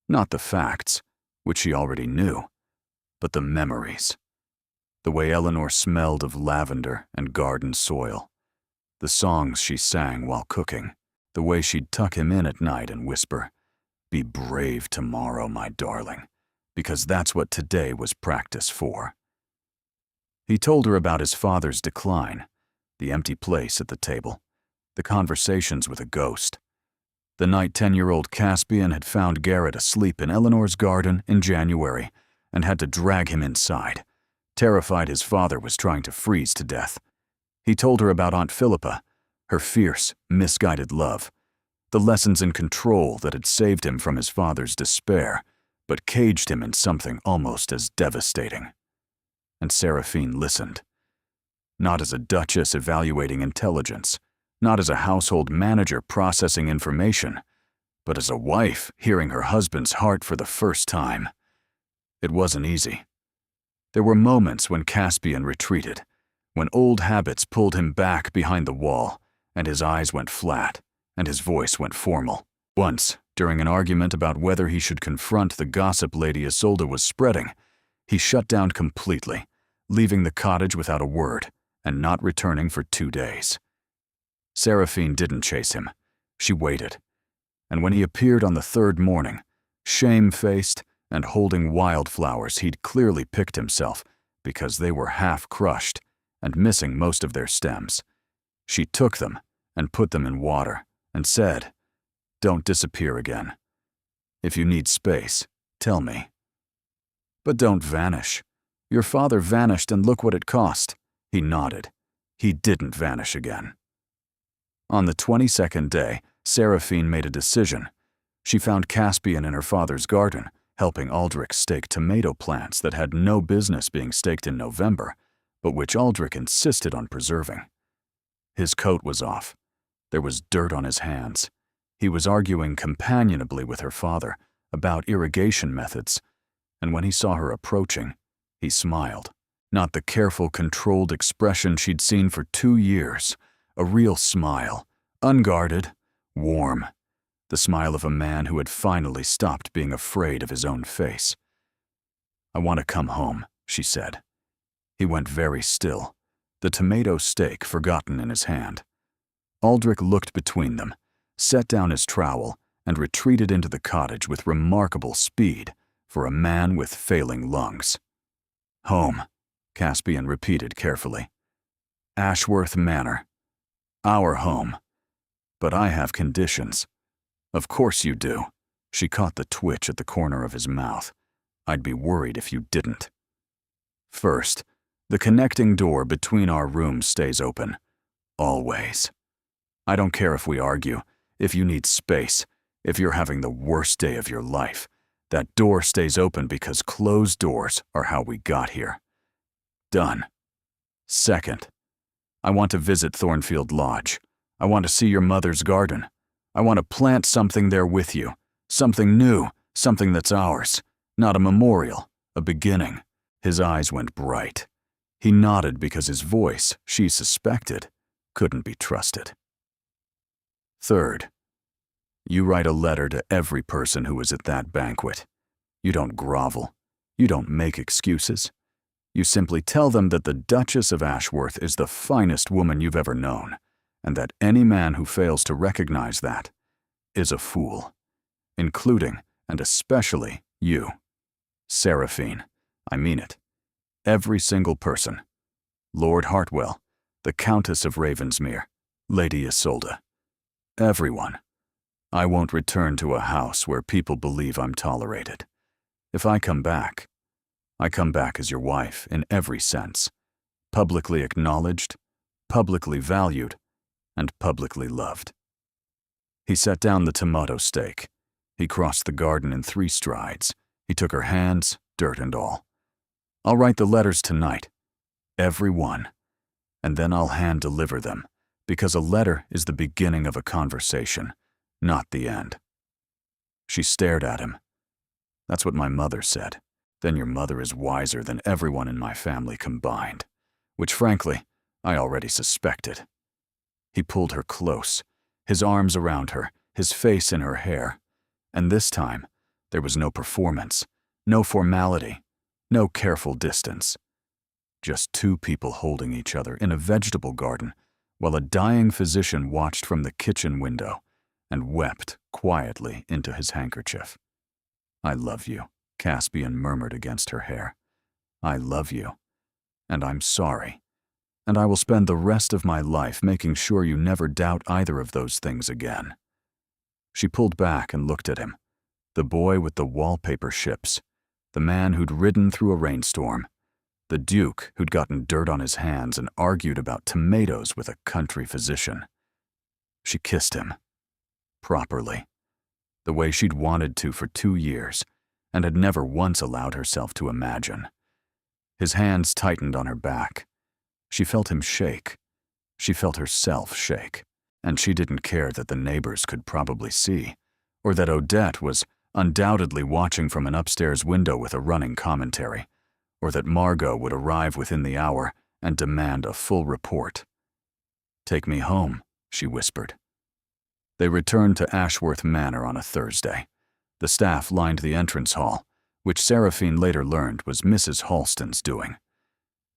not the facts, which she already knew, but the memories. The way Eleanor smelled of lavender and garden soil. The songs she sang while cooking. The way she'd tuck him in at night and whisper, "Be brave tomorrow, my darling," because that's what today was practice for. He told her about his father's decline, the empty place at the table, the conversations with a ghost. The night 10-year-old Caspian had found Garrett asleep in Eleanor's garden in January and had to drag him inside, terrified his father was trying to freeze to death. He told her about Aunt Philippa, her fierce, misguided love, the lessons in control that had saved him from his father's despair, but caged him in something almost as devastating. And Seraphine listened. Not as a duchess evaluating intelligence, not as a household manager processing information, but as a wife hearing her husband's heart for the first time. It wasn't easy. There were moments when Caspian retreated, when old habits pulled him back behind the wall, and his eyes went flat, and his voice went formal. Once, during an argument about whether he should confront the gossip Lady Isolde was spreading, he shut down completely, leaving the cottage without a word, and not returning for 2 days. Seraphine didn't chase him. She waited. And when he appeared on the 3rd morning, shame-faced and holding wildflowers he'd clearly picked himself because they were half-crushed and missing most of their stems, she took them and put them in water and said, "Don't disappear again. If you need space, tell me. But don't vanish. Your father vanished and look what it cost." He nodded. He didn't vanish again. On the 22nd day, Seraphine made a decision. She found Caspian in her father's garden, helping Aldrich stake tomato plants that had no business being staked in November, but which Aldrich insisted on preserving. His coat was off. There was dirt on his hands. He was arguing companionably with her father about irrigation methods, and when he saw her approaching, he smiled. Not the careful, controlled expression she'd seen for 2 years, a real smile, unguarded, warm, the smile of a man who had finally stopped being afraid of his own face. "I want to come home," she said. He went very still, the tomato stake forgotten in his hand. Aldrich looked between them, set down his trowel, and retreated into the cottage with remarkable speed for a man with failing lungs. "Home," Caspian repeated carefully. "Ashworth Manor. Our home. But I have conditions." "Of course you do." She caught the twitch at the corner of his mouth. "I'd be worried if you didn't. First, the connecting door between our rooms stays open. Always. I don't care if we argue, if you need space, if you're having the worst day of your life. That door stays open because closed doors are how we got here. Done. Second, I want to visit Thornfield Lodge. I want to see your mother's garden. I want to plant something there with you. Something new, something that's ours. Not a memorial, a beginning." His eyes went bright. He nodded because his voice, she suspected, couldn't be trusted. Third, you write a letter to every person who was at that banquet. You don't grovel. You don't make excuses. You simply tell them that the Duchess of Ashworth is the finest woman you've ever known, and that any man who fails to recognize that is a fool, including and especially you. Seraphine, I mean it. Every single person. Lord Hartwell, the Countess of Ravensmere, Lady Isolde. Everyone. I won't return to a house where people believe I'm tolerated. If I come back as your wife in every sense, publicly acknowledged, publicly valued, and publicly loved. He set down the tomato stake. He crossed the garden in 3 strides. He took her hands, dirt and all. "I'll write the letters tonight. Every one. And then I'll hand-deliver them, because a letter is the beginning of a conversation, not the end." She stared at him. "That's what my mother said. Then your mother is wiser than everyone in my family combined," which frankly, I already suspected. He pulled her close, his arms around her, his face in her hair. And this time, there was no performance, no formality, no careful distance. Just two people holding each other in a vegetable garden while a dying physician watched from the kitchen window and wept quietly into his handkerchief. "I love you," Caspian murmured against her hair. "I love you, and I'm sorry, and I will spend the rest of my life making sure you never doubt either of those things again." She pulled back and looked at him, the boy with the wallpaper ships, the man who'd ridden through a rainstorm, the duke who'd gotten dirt on his hands and argued about tomatoes with a country physician. She kissed him, properly, the way she'd wanted to for 2 years and had never once allowed herself to imagine. His hands tightened on her back. She felt him shake. She felt herself shake. And she didn't care that the neighbors could probably see, or that Odette was undoubtedly watching from an upstairs window with a running commentary, or that Margot would arrive within the hour and demand a full report. "Take me home," she whispered. They returned to Ashworth Manor on a Thursday. The staff lined the entrance hall, which Seraphine later learned was Mrs. Halston's doing.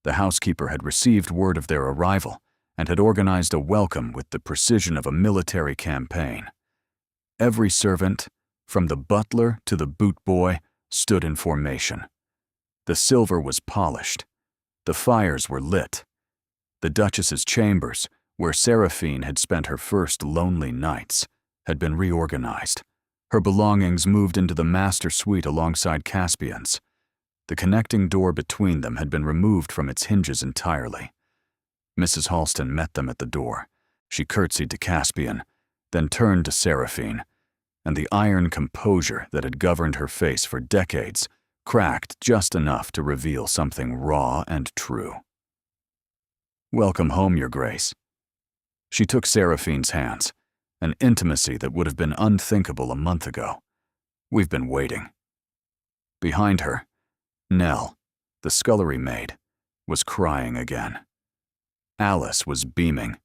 The housekeeper had received word of their arrival and had organized a welcome with the precision of a military campaign. Every servant, from the butler to the boot boy, stood in formation. The silver was polished. The fires were lit. The Duchess's chambers, where Seraphine had spent her first lonely nights, had been reorganized. Her belongings moved into the master suite alongside Caspian's. The connecting door between them had been removed from its hinges entirely. Mrs. Halston met them at the door. She curtsied to Caspian, then turned to Seraphine, and the iron composure that had governed her face for decades cracked just enough to reveal something raw and true. "Welcome home, Your Grace." She took Seraphine's hands, an intimacy that would have been unthinkable a month ago. "We've been waiting." Behind her, Nell, the scullery maid, was crying again. Alice was beaming.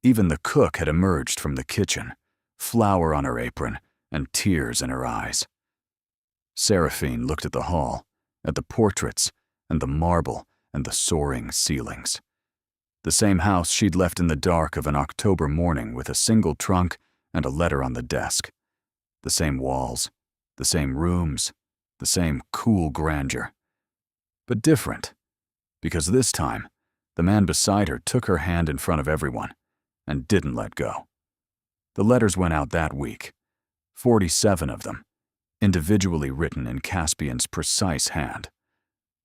Even the cook had emerged from the kitchen, flour on her apron and tears in her eyes. Seraphine looked at the hall, at the portraits and the marble and the soaring ceilings. The same house she'd left in the dark of an October morning with a single trunk and a letter on the desk. The same walls, the same rooms, the same cool grandeur. But different, because this time, the man beside her took her hand in front of everyone and didn't let go. The letters went out that week, 47 of them, individually written in Caspian's precise hand.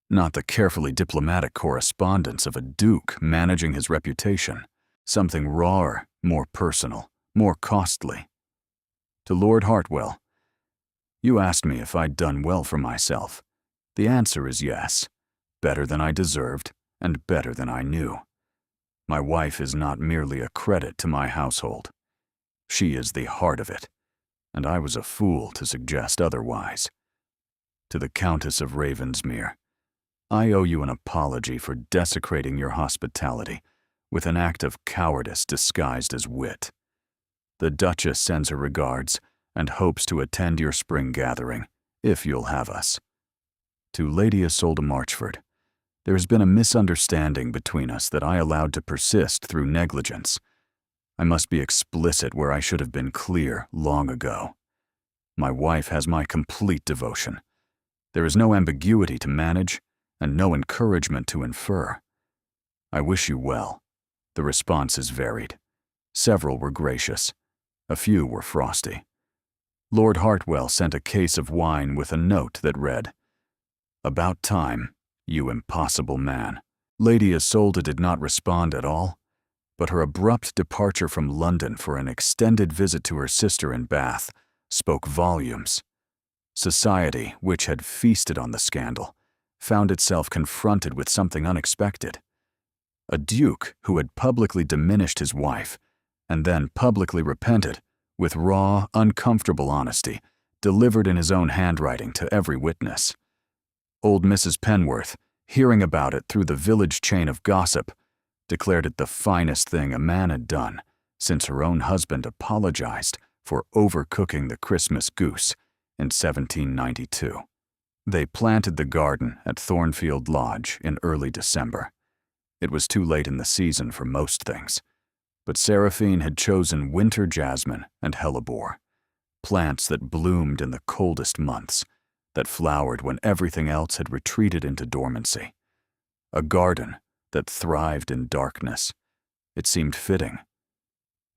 Not the carefully diplomatic correspondence of a duke managing his reputation, something rawer, more personal, more costly. To Lord Hartwell, "You asked me if I'd done well for myself. The answer is yes, better than I deserved and better than I knew. My wife is not merely a credit to my household. She is the heart of it, and I was a fool to suggest otherwise. To the Countess of Ravensmere, I owe you an apology for desecrating your hospitality with an act of cowardice disguised as wit. The Duchess sends her regards and hopes to attend your spring gathering, if you'll have us. To Lady Isolde Marchford, there has been a misunderstanding between us that I allowed to persist through negligence. I must be explicit where I should have been clear long ago. My wife has my complete devotion. There is no ambiguity to manage and no encouragement to infer. I wish you well." The responses varied. Several were gracious. A few were frosty. Lord Hartwell sent a case of wine with a note that read, "About time, you impossible man." Lady Isolde did not respond at all, but her abrupt departure from London for an extended visit to her sister in Bath spoke volumes. Society, which had feasted on the scandal, found itself confronted with something unexpected. A duke who had publicly diminished his wife and then publicly repented, with raw, uncomfortable honesty, delivered in his own handwriting to every witness. Old Mrs. Penworth, hearing about it through the village chain of gossip, declared it the finest thing a man had done since her own husband apologized for overcooking the Christmas goose in 1792. They planted the garden at Thornfield Lodge in early December. It was too late in the season for most things, but Seraphine had chosen winter jasmine and hellebore, plants that bloomed in the coldest months, that flowered when everything else had retreated into dormancy. A garden that thrived in darkness. It seemed fitting.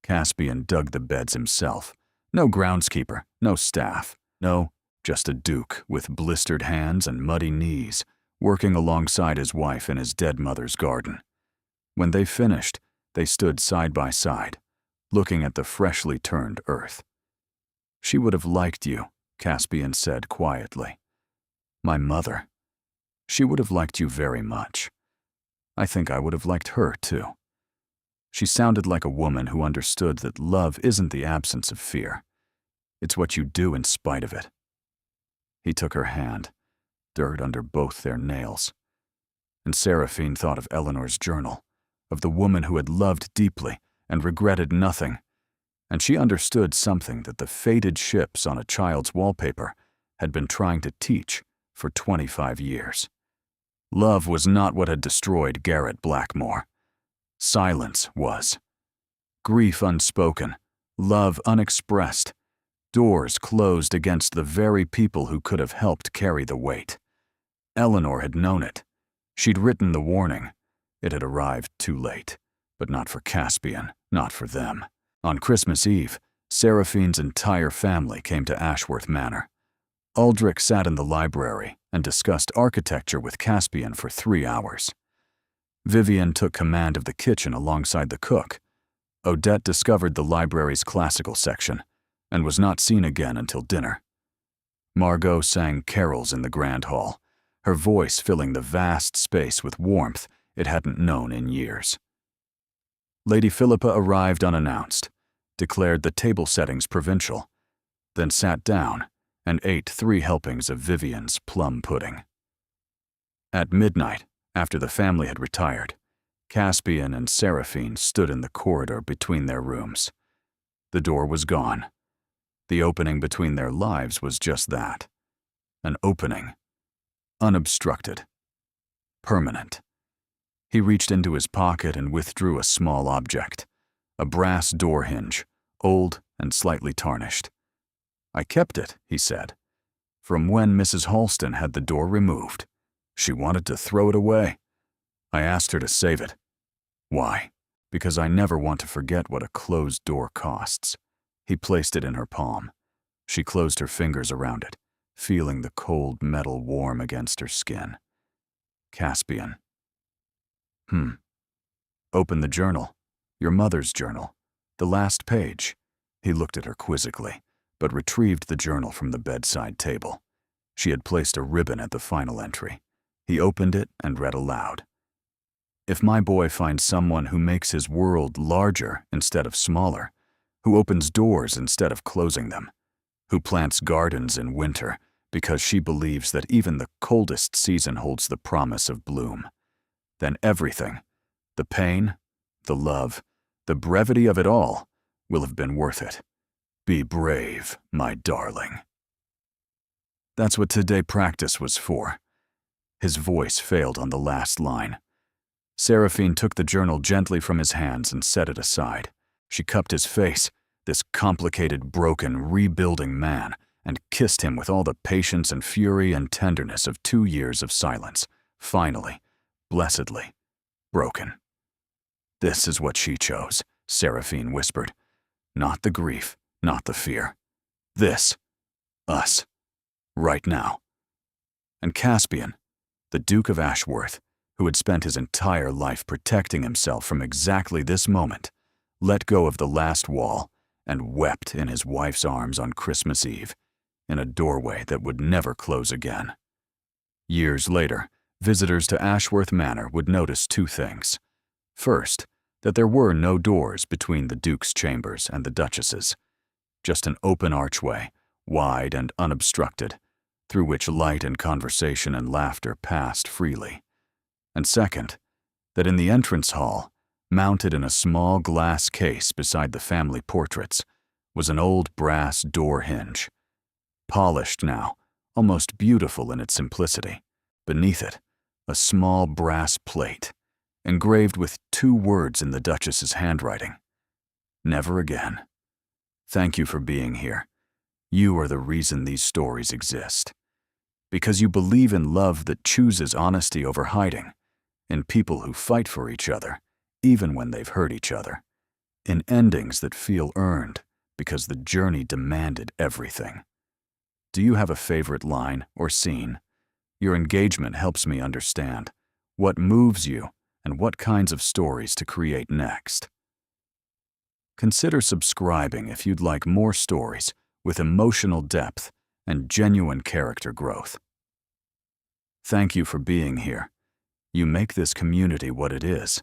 Caspian dug the beds himself. No groundskeeper, no staff, no, just a duke with blistered hands and muddy knees, working alongside his wife in his dead mother's garden. When they finished, they stood side by side, looking at the freshly turned earth. "She would have liked you," Caspian said quietly. "My mother. She would have liked you very much. I think I would have liked her, too." She sounded like a woman who understood that love isn't the absence of fear. It's what you do in spite of it. He took her hand, dirt under both their nails. And Seraphine thought of Eleanor's journal, of the woman who had loved deeply and regretted nothing. And she understood something that the faded ships on a child's wallpaper had been trying to teach for 25 years. Love was not what had destroyed Garrett Blackmore. Silence was. Grief unspoken, love unexpressed, doors closed against the very people who could have helped carry the weight. Eleanor had known it. She'd written the warning. It had arrived too late, but not for Caspian, not for them. On Christmas Eve, Seraphine's entire family came to Ashworth Manor. Aldrich sat in the library and discussed architecture with Caspian for 3 hours. Vivian took command of the kitchen alongside the cook. Odette discovered the library's classical section and was not seen again until dinner. Margot sang carols in the grand hall, her voice filling the vast space with warmth it hadn't known in years. Lady Philippa arrived unannounced, declared the table settings provincial, then sat down and ate 3 helpings of Vivian's plum pudding. At midnight, after the family had retired, Caspian and Seraphine stood in the corridor between their rooms. The door was gone. The opening between their lives was just that. An opening. Unobstructed. Permanent. He reached into his pocket and withdrew a small object. A brass door hinge, old and slightly tarnished. "I kept it," he said, "from when Mrs. Halston had the door removed. She wanted to throw it away. I asked her to save it. Why? Because I never want to forget what a closed door costs." He placed it in her palm. She closed her fingers around it, feeling the cold metal warm against her skin. Caspian. Open the journal. Your mother's journal. The last page. He looked at her quizzically, but retrieved the journal from the bedside table. She had placed a ribbon at the final entry. He opened it and read aloud. "If my boy finds someone who makes his world larger instead of smaller, who opens doors instead of closing them, who plants gardens in winter because she believes that even the coldest season holds the promise of bloom, then everything, the pain, the love, the brevity of it all, will have been worth it. Be brave, my darling." That's what today practice was for. His voice failed on the last line. Seraphine took the journal gently from his hands and set it aside. She cupped his face, this complicated, broken, rebuilding man, and kissed him with all the patience and fury and tenderness of 2 years of silence, finally, blessedly, broken. "This is what she chose," Seraphine whispered. "Not the grief, not the fear. This. Us. Right now." And Caspian, the Duke of Ashworth, who had spent his entire life protecting himself from exactly this moment, let go of the last wall and wept in his wife's arms on Christmas Eve, in a doorway that would never close again. Years later, visitors to Ashworth Manor would notice 2 things. First, that there were no doors between the Duke's chambers and the Duchess's, just an open archway, wide and unobstructed, through which light and conversation and laughter passed freely. And second, that in the entrance hall, mounted in a small glass case beside the family portraits, was an old brass door hinge. Polished now, almost beautiful in its simplicity. Beneath it, a small brass plate. engraved with 2 words in the Duchess's handwriting. Never again. Thank you for being here. You are the reason these stories exist. Because you believe in love that chooses honesty over hiding, in people who fight for each other, even when they've hurt each other, in endings that feel earned because the journey demanded everything. Do you have a favorite line or scene? Your engagement helps me understand what moves you and what kinds of stories to create next. Consider subscribing if you'd like more stories with emotional depth and genuine character growth. Thank you for being here. You make this community what it is,